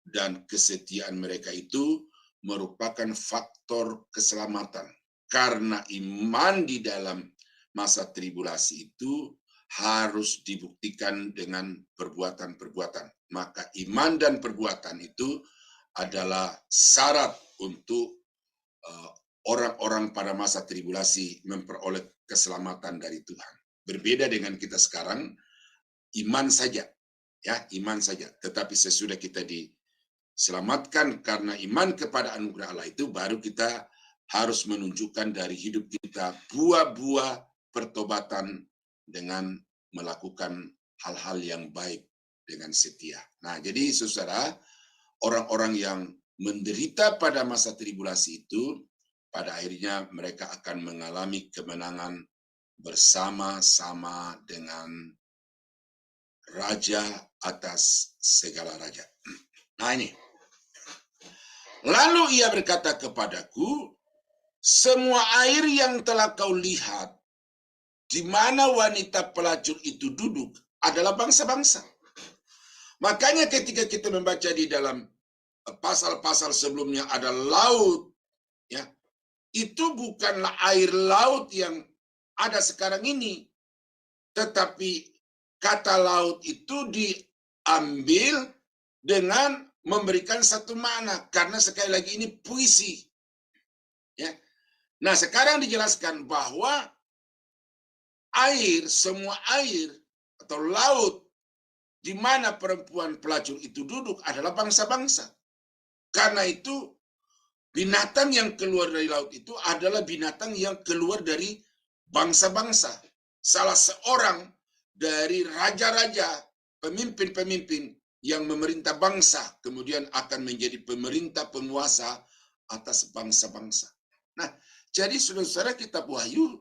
Dan kesetiaan mereka itu merupakan faktor keselamatan. Karena iman di dalam masa tribulasi itu harus dibuktikan dengan perbuatan-perbuatan. Maka iman dan perbuatan itu adalah syarat untuk orang-orang pada masa tribulasi memperoleh keselamatan dari Tuhan. Berbeda dengan kita sekarang, iman saja, ya, iman saja. Tetapi sesudah kita diselamatkan karena iman kepada anugerah Allah itu, baru kita harus menunjukkan dari hidup kita buah-buah pertobatan dengan melakukan hal-hal yang baik dengan setia. Nah, jadi saudara, orang-orang yang menderita pada masa tribulasi itu, pada akhirnya mereka akan mengalami kemenangan bersama-sama dengan Raja atas segala raja. Nah ini. Lalu ia berkata kepadaku, semua air yang telah kau lihat, di mana wanita pelacur itu duduk, adalah bangsa-bangsa. Makanya ketika kita membaca di dalam pasal-pasal sebelumnya ada laut, ya, itu bukanlah air laut yang ada sekarang ini, tetapi kata laut itu diambil dengan memberikan satu makna, karena sekali lagi ini puisi. Ya. Nah, sekarang dijelaskan bahwa air, semua air atau laut di mana perempuan pelacur itu duduk adalah bangsa-bangsa. Karena itu binatang yang keluar dari laut itu adalah binatang yang keluar dari bangsa-bangsa. Salah seorang dari raja-raja, pemimpin-pemimpin yang memerintah bangsa, kemudian akan menjadi pemerintah penguasa atas bangsa-bangsa. Nah, jadi saudara-saudara, kitab Wahyu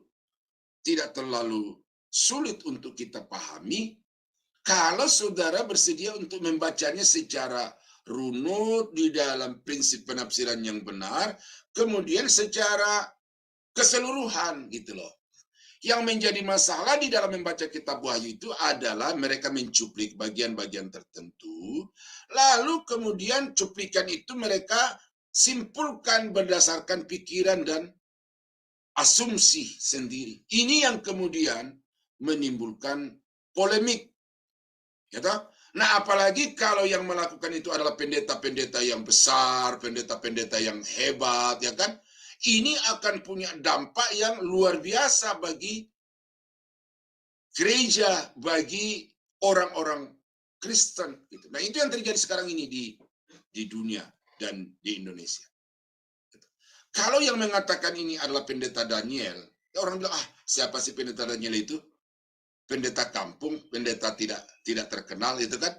tidak terlalu sulit untuk kita pahami kalau saudara bersedia untuk membacanya secara runut di dalam prinsip penafsiran yang benar, kemudian secara keseluruhan gitu loh. Yang menjadi masalah di dalam membaca kitab Wahyu itu adalah mereka mencuplik bagian-bagian tertentu, lalu kemudian cuplikan itu mereka simpulkan berdasarkan pikiran dan asumsi sendiri. Ini yang kemudian menimbulkan polemik. Ya toh? Nah, apalagi kalau yang melakukan itu adalah pendeta-pendeta yang besar, pendeta-pendeta yang hebat, ya kan? Ini akan punya dampak yang luar biasa bagi gereja, bagi orang-orang Kristen. Gitu. Nah, itu yang terjadi sekarang ini di dunia dan di Indonesia. Gitu. Kalau yang mengatakan ini adalah pendeta Daniel, ya orang bilang, siapa sih pendeta Daniel itu? Pendeta kampung, pendeta tidak terkenal, itu kan?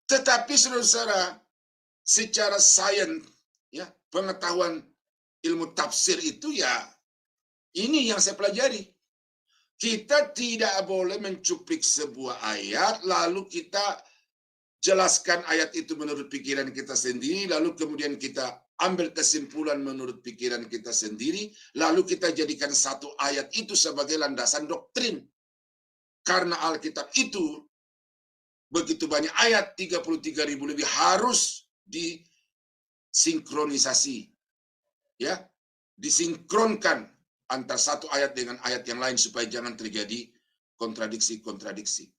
Tetapi saudara-saudara, secara sains, ya, pengetahuan ilmu tafsir itu ya, ini yang saya pelajari. Kita tidak boleh mencuplik sebuah ayat, lalu kita jelaskan ayat itu menurut pikiran kita sendiri, lalu kemudian kita ambil kesimpulan menurut pikiran kita sendiri, lalu kita jadikan satu ayat itu sebagai landasan doktrin. Karena Alkitab itu begitu banyak ayat, 33.000 lebih, harus disinkronisasi. Ya, disinkronkan antara satu ayat dengan ayat yang lain supaya jangan terjadi kontradiksi-kontradiksi.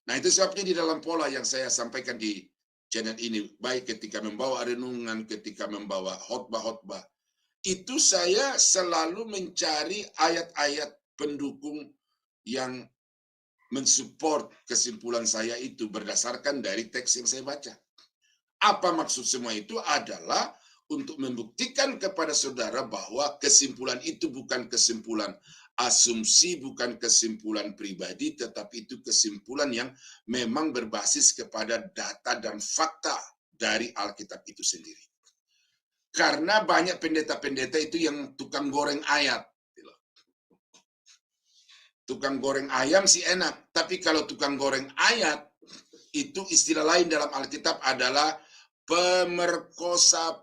Nah, itu sebabnya di dalam pola yang saya sampaikan di channel ini, baik ketika membawa renungan, ketika membawa khotbah-khotbah, itu saya selalu mencari ayat-ayat pendukung yang mensupport kesimpulan saya itu berdasarkan dari teks yang saya baca. Apa maksud semua itu adalah untuk membuktikan kepada saudara bahwa kesimpulan itu bukan kesimpulan asumsi, bukan kesimpulan pribadi, tetapi itu kesimpulan yang memang berbasis kepada data dan fakta dari Alkitab itu sendiri. Karena banyak pendeta-pendeta itu yang tukang goreng ayat. Tukang goreng ayam sih enak, tapi kalau tukang goreng ayat, itu istilah lain dalam Alkitab adalah pemerkosa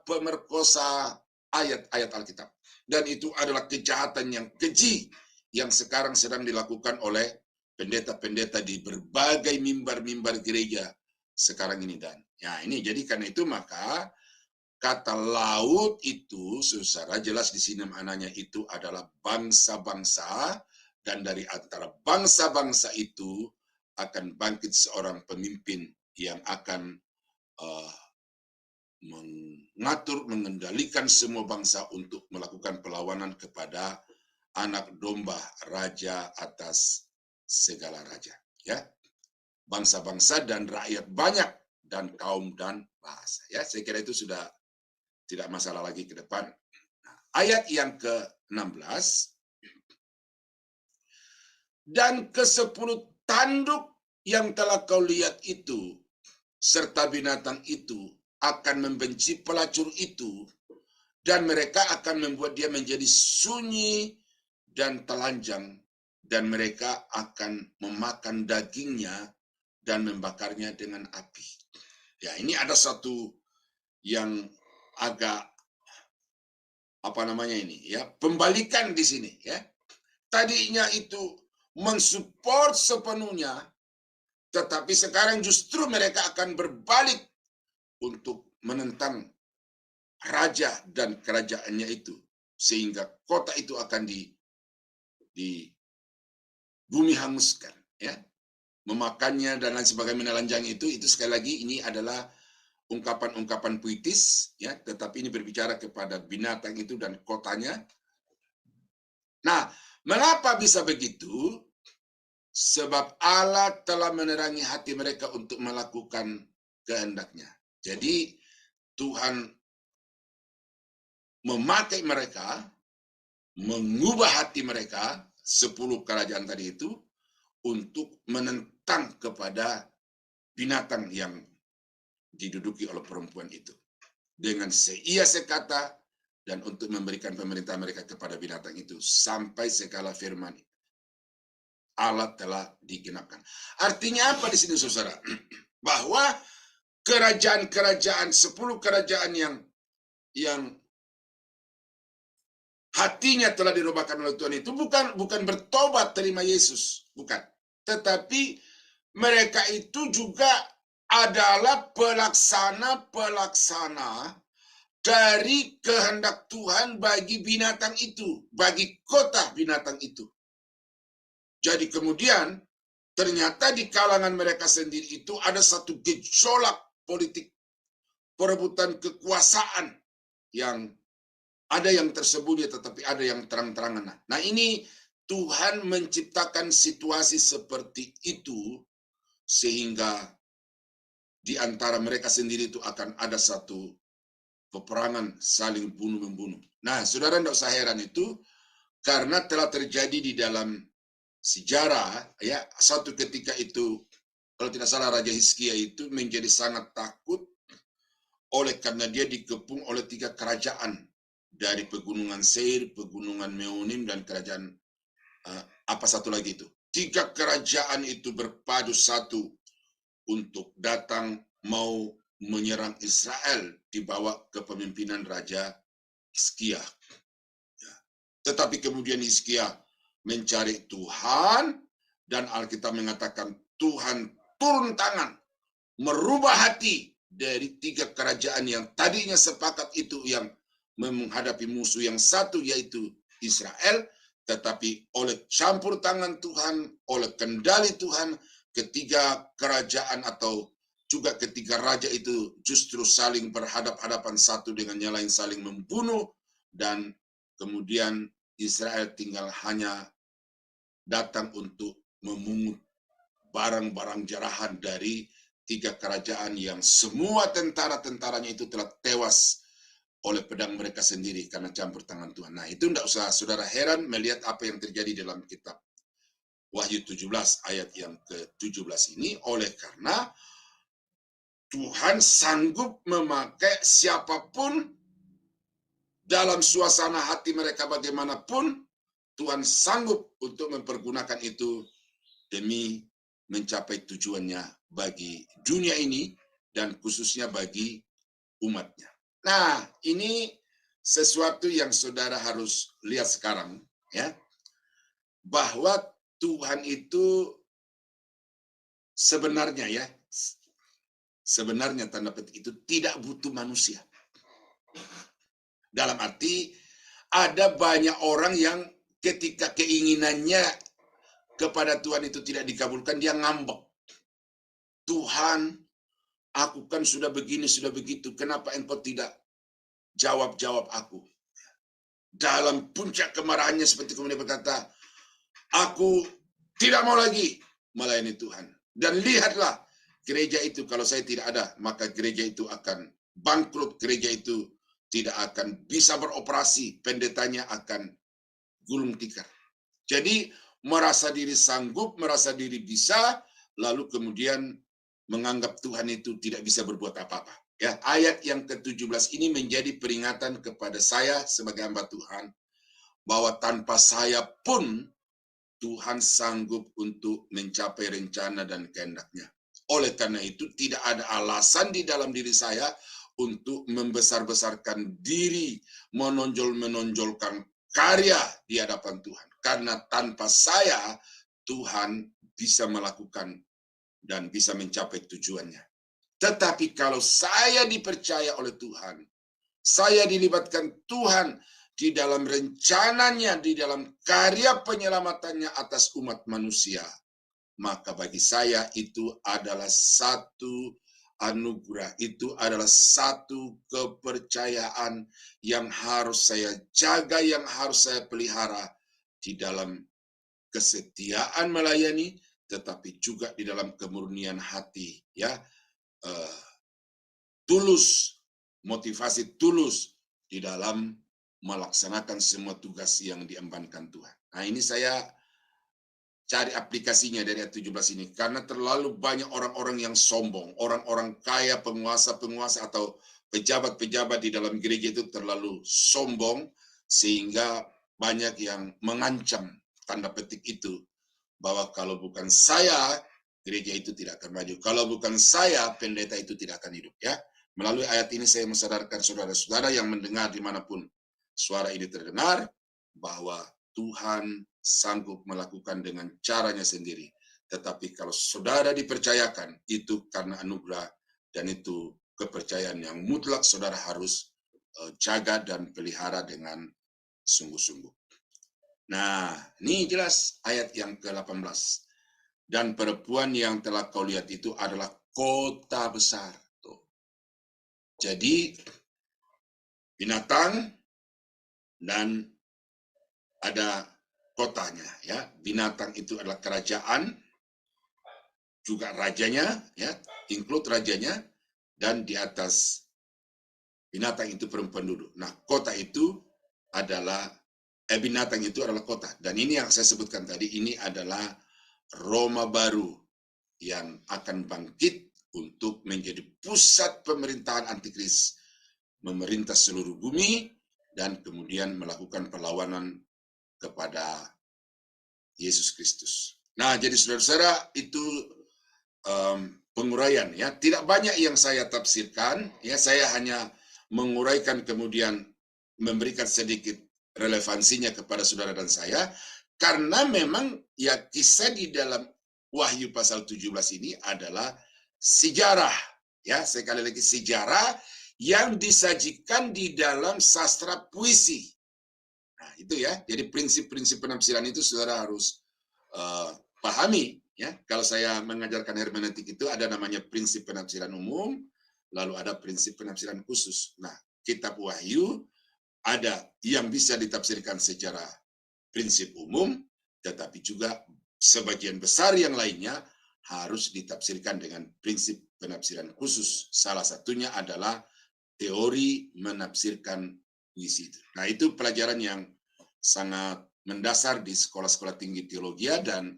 ayat-ayat Alkitab. Dan itu adalah kejahatan yang keji yang sekarang sedang dilakukan oleh pendeta-pendeta di berbagai mimbar-mimbar gereja sekarang ini. Dan ya ini, jadi karena itu maka kata laut itu, saudara, jelas di sini maknanya itu adalah bangsa-bangsa, dan dari antara bangsa-bangsa itu akan bangkit seorang pemimpin yang akan mengatur, mengendalikan semua bangsa untuk melakukan perlawanan kepada anak domba, raja atas segala raja. Ya, bangsa-bangsa dan rakyat banyak, dan kaum dan bahasa. Ya, saya kira itu sudah tidak masalah lagi ke depan. Nah, ayat yang ke-16, dan ke-10 tanduk yang telah kau lihat itu, serta binatang itu, akan membenci pelacur itu, dan mereka akan membuat dia menjadi sunyi dan telanjang, dan mereka akan memakan dagingnya dan membakarnya dengan api. Ya, ini ada satu yang agak pembalikan di sini, ya. Tadinya itu mensupport sepenuhnya, tetapi sekarang justru mereka akan berbalik untuk menentang raja dan kerajaannya itu, sehingga kota itu akan di bumi hanguskan, ya, memakannya dan lain sebagainya, menelanjang itu sekali lagi ini adalah ungkapan-ungkapan puitis, ya, tetapi ini berbicara kepada binatang itu dan kotanya. Nah, mengapa bisa begitu? Sebab Allah telah menerangi hati mereka untuk melakukan kehendaknya. Jadi Tuhan memakai mereka, mengubah hati mereka, 10 kerajaan tadi itu, untuk menentang kepada binatang yang diduduki oleh perempuan itu. Dengan seia sekata, dan untuk memberikan pemerintah mereka kepada binatang itu, sampai segala firman Allah telah digenapkan. Artinya apa di sini, saudara? Bahwa kerajaan-kerajaan, 10 kerajaan yang hatinya telah dirubahkan oleh Tuhan itu bukan bertobat terima Yesus, bukan. Tetapi mereka itu juga adalah pelaksana dari kehendak Tuhan bagi binatang itu, bagi kota binatang itu. Jadi kemudian ternyata di kalangan mereka sendiri itu ada satu gejolak politik, perebutan kekuasaan, yang ada yang tersembunyi tetapi ada yang terang-terangan. Nah, ini Tuhan menciptakan situasi seperti itu sehingga di antara mereka sendiri itu akan ada satu peperangan saling bunuh-membunuh. Nah, saudara tidak usah heran itu, karena telah terjadi di dalam sejarah, ya, satu ketika itu, kalau tidak salah Raja Hizkia itu menjadi sangat takut oleh karena dia dikepung oleh 3 kerajaan dari pegunungan Seir, pegunungan Meonim, dan kerajaan apa satu lagi itu. 3 kerajaan itu berpadu satu untuk datang mau menyerang Israel di bawah kepemimpinan Raja Hizkia. Ya. Tetapi kemudian Hizkia mencari Tuhan, dan Alkitab mengatakan Tuhan turun tangan, merubah hati dari 3 kerajaan yang tadinya sepakat itu yang menghadapi musuh yang satu, yaitu Israel, tetapi oleh campur tangan Tuhan, oleh kendali Tuhan, ketiga kerajaan atau juga ketiga raja itu justru saling berhadap-hadapan satu dengan yang lain, saling membunuh, dan kemudian Israel tinggal hanya datang untuk memungut barang-barang jarahan dari 3 kerajaan yang semua tentara-tentaranya itu telah tewas oleh pedang mereka sendiri karena campur tangan Tuhan. Nah, itu tidak usah saudara heran melihat apa yang terjadi dalam kitab Wahyu 17 ayat yang ke-17 ini, oleh karena Tuhan sanggup memakai siapapun dalam suasana hati mereka bagaimanapun. Tuhan sanggup untuk mempergunakan itu demi mencapai tujuannya bagi dunia ini dan khususnya bagi umatnya. Nah, ini sesuatu yang saudara harus lihat sekarang, ya, bahwa Tuhan itu sebenarnya tanda petik itu tidak butuh manusia. Dalam arti ada banyak orang yang ketika keinginannya kepada Tuhan itu tidak dikabulkan, dia ngambek. Tuhan, aku kan sudah begini, sudah begitu, kenapa engkau tidak jawab aku? Dalam puncak kemarahannya seperti kemudian berkata, aku tidak mau lagi melayani Tuhan. Dan lihatlah, gereja itu kalau saya tidak ada, maka gereja itu akan bangkrut, gereja itu tidak akan bisa beroperasi, pendetanya akan gulung tikar. Jadi merasa diri sanggup, merasa diri bisa, lalu kemudian menganggap Tuhan itu tidak bisa berbuat apa-apa. Ya, ayat yang ke-17 ini menjadi peringatan kepada saya sebagai hamba Tuhan bahwa tanpa saya pun Tuhan sanggup untuk mencapai rencana dan kehendak-Nya. Oleh karena itu tidak ada alasan di dalam diri saya untuk membesar-besarkan diri, menonjolkan karya di hadapan Tuhan. Karena tanpa saya, Tuhan bisa melakukan dan bisa mencapai tujuannya. Tetapi kalau saya dipercaya oleh Tuhan, saya dilibatkan Tuhan di dalam rencananya, di dalam karya penyelamatannya atas umat manusia, maka bagi saya itu adalah satu anugerah, itu adalah satu kepercayaan yang harus saya jaga, yang harus saya pelihara di dalam kesetiaan melayani, tetapi juga di dalam kemurnian hati, ya, tulus, motivasi tulus di dalam melaksanakan semua tugas yang diembankan Tuhan. Nah, ini saya cari aplikasinya dari ayat 17 ini, karena terlalu banyak orang-orang yang sombong, orang-orang kaya, penguasa-penguasa atau pejabat-pejabat di dalam gereja itu terlalu sombong, sehingga banyak yang mengancam, tanda petik itu, bahwa kalau bukan saya, gereja itu tidak akan maju. Kalau bukan saya, pendeta itu tidak akan hidup. Ya, melalui ayat ini saya mensadarkan saudara-saudara yang mendengar dimanapun suara ini terdengar, bahwa Tuhan sanggup melakukan dengan caranya sendiri. Tetapi kalau saudara dipercayakan, itu karena anugerah dan itu kepercayaan yang mutlak saudara harus jaga dan pelihara dengan sungguh-sungguh. Nah, ini jelas ayat yang ke-18. Dan perempuan yang telah kau lihat itu adalah kota besar. Tuh. Jadi, binatang dan ada kotanya, ya. Binatang itu adalah kerajaan, juga rajanya, ya, include rajanya, dan di atas binatang itu perempuan duduk. Nah, kota itu adalah binatang itu adalah kota. Dan ini yang saya sebutkan tadi, ini adalah Roma baru yang akan bangkit untuk menjadi pusat pemerintahan antikris, memerintah seluruh bumi dan kemudian melakukan perlawanan kepada Yesus Kristus. Nah, jadi saudara-saudara, itu penguraian, ya. Tidak banyak yang saya tafsirkan, ya. Saya hanya menguraikan kemudian memberikan sedikit relevansinya kepada saudara dan saya, karena memang ya kisah di dalam Wahyu pasal 17 ini adalah sejarah, ya. Sekali lagi sejarah yang disajikan di dalam sastra puisi. Nah, itu ya. Jadi prinsip-prinsip penafsiran itu saudara harus pahami, ya. Kalau saya mengajarkan hermeneutik itu ada namanya prinsip penafsiran umum, lalu ada prinsip penafsiran khusus. Nah, kitab Wahyu ada yang bisa ditafsirkan secara prinsip umum, tetapi juga sebagian besar yang lainnya harus ditafsirkan dengan prinsip penafsiran khusus. Salah satunya adalah teori menafsirkan puisi itu. Nah, itu pelajaran yang sangat mendasar di sekolah-sekolah tinggi teologi, dan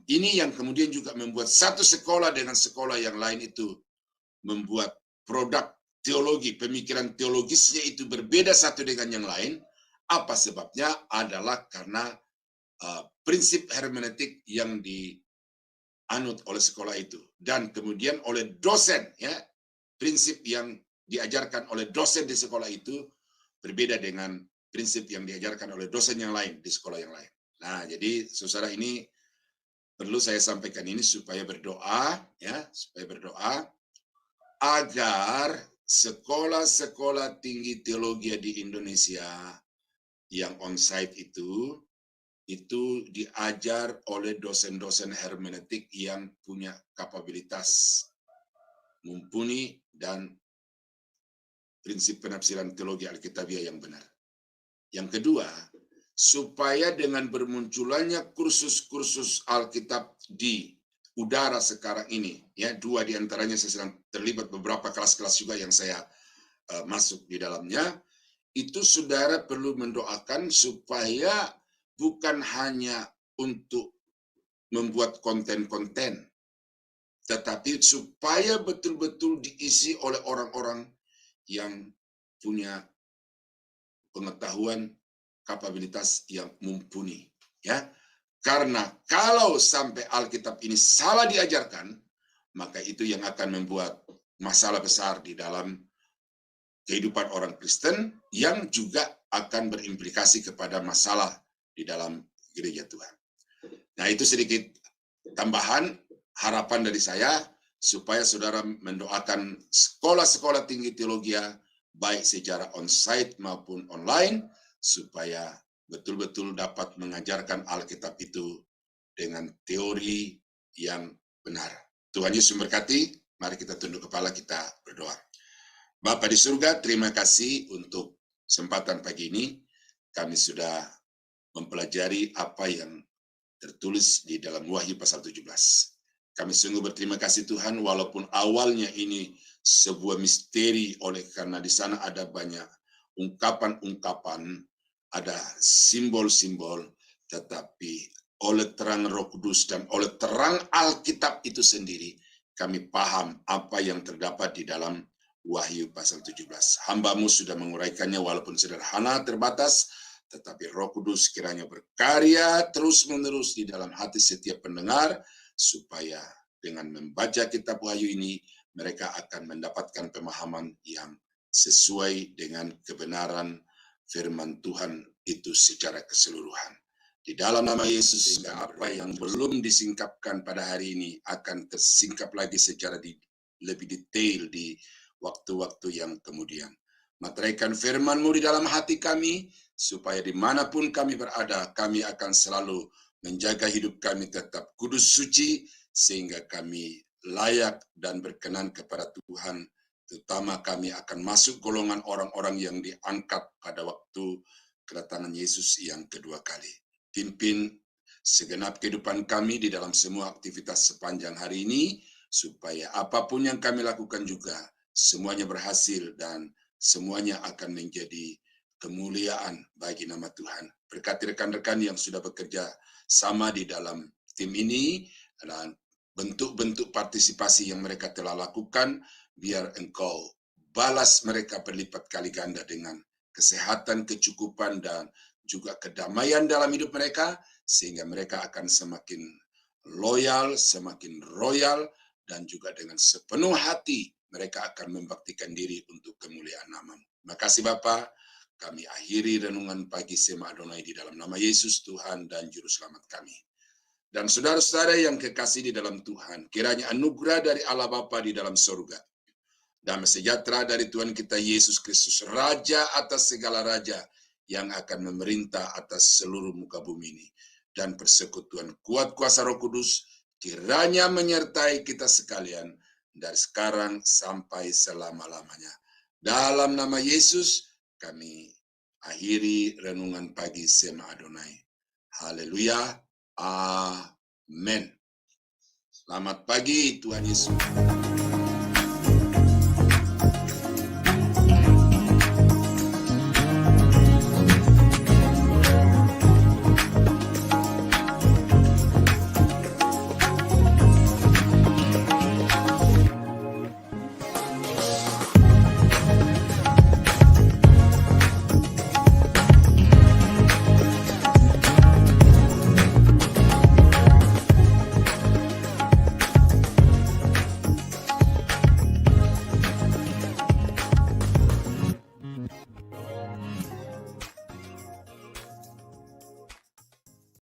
ini yang kemudian juga membuat satu sekolah dengan sekolah yang lain itu membuat produk teologi, pemikiran teologisnya itu berbeda satu dengan yang lain. Apa sebabnya? Adalah karena prinsip hermeneutik yang dianut oleh sekolah itu, dan kemudian oleh dosen, ya, prinsip yang diajarkan oleh dosen di sekolah itu berbeda dengan prinsip yang diajarkan oleh dosen yang lain di sekolah yang lain. Nah, jadi saudara, ini perlu saya sampaikan ini supaya berdoa, ya, supaya berdoa agar sekolah-sekolah tinggi teologi di Indonesia yang onsite itu diajar oleh dosen-dosen hermeneutik yang punya kapabilitas, mumpuni, dan prinsip penafsiran teologi Alkitabiah yang benar. Yang kedua, supaya dengan bermunculannya kursus-kursus Alkitab di udara sekarang ini, ya, 2 diantaranya saya sedang terlibat, beberapa kelas-kelas juga yang saya masuk di dalamnya, itu saudara perlu mendoakan supaya bukan hanya untuk membuat konten-konten, tetapi supaya betul-betul diisi oleh orang-orang yang punya pengetahuan, kapabilitas yang mumpuni, ya. Karena kalau sampai Alkitab ini salah diajarkan, maka itu yang akan membuat masalah besar di dalam kehidupan orang Kristen, yang juga akan berimplikasi kepada masalah di dalam gereja Tuhan. Nah, itu sedikit tambahan harapan dari saya, supaya saudara mendoakan sekolah-sekolah tinggi teologi, baik secara onsite maupun online, supaya betul-betul dapat mengajarkan Alkitab itu dengan teori yang benar. Tuhan Yesus memberkati. Mari kita tunduk kepala, kita berdoa. Bapa di surga, terima kasih untuk kesempatan pagi ini. Kami sudah mempelajari apa yang tertulis di dalam Wahyu pasal 17. Kami sungguh berterima kasih Tuhan, walaupun awalnya ini sebuah misteri, oleh karena di sana ada banyak ungkapan-ungkapan, ada simbol-simbol, tetapi oleh terang Roh Kudus dan oleh terang Alkitab itu sendiri, kami paham apa yang terdapat di dalam Wahyu pasal 17. Hamba-Mu sudah menguraikannya walaupun sederhana, terbatas, tetapi Roh Kudus kiranya berkarya terus-menerus di dalam hati setiap pendengar, supaya dengan membaca kitab Wahyu ini, mereka akan mendapatkan pemahaman yang sesuai dengan kebenaran firman Tuhan itu secara keseluruhan. Di dalam nama Yesus, sehingga apa yang belum disingkapkan pada hari ini akan tersingkap lagi secara lebih detail di waktu-waktu yang kemudian. Materaikan firman-Mu di dalam hati kami, supaya dimanapun kami berada, kami akan selalu menjaga hidup kami tetap kudus, suci, sehingga kami layak dan berkenan kepada Tuhan. Terutama kami akan masuk golongan orang-orang yang diangkat pada waktu kedatangan Yesus yang kedua kali. Pimpin segenap kehidupan kami di dalam semua aktivitas sepanjang hari ini, supaya apapun yang kami lakukan juga semuanya berhasil dan semuanya akan menjadi kemuliaan bagi nama Tuhan. Berkati rekan-rekan yang sudah bekerja sama di dalam tim ini, dan bentuk-bentuk partisipasi yang mereka telah lakukan, biar Engkau balas mereka berlipat kali ganda dengan kesehatan, kecukupan, dan juga kedamaian dalam hidup mereka, sehingga mereka akan semakin loyal, semakin royal, dan juga dengan sepenuh hati mereka akan membaktikan diri untuk kemuliaan nama-Mu. Terima kasih Bapa. Kami akhiri renungan pagi Sema Adonai di dalam nama Yesus Tuhan dan Juru Selamat kami. Dan saudara-saudara yang kekasih di dalam Tuhan, kiranya anugerah dari Allah Bapa di dalam surga, damai sejahtera dari Tuhan kita Yesus Kristus, Raja atas segala raja yang akan memerintah atas seluruh muka bumi ini, dan persekutuan kuat kuasa Roh Kudus kiranya menyertai kita sekalian dari sekarang sampai selama-lamanya. Dalam nama Yesus kami akhiri renungan pagi Sema Adonai. Haleluya. Amin. Selamat pagi Tuhan Yesus.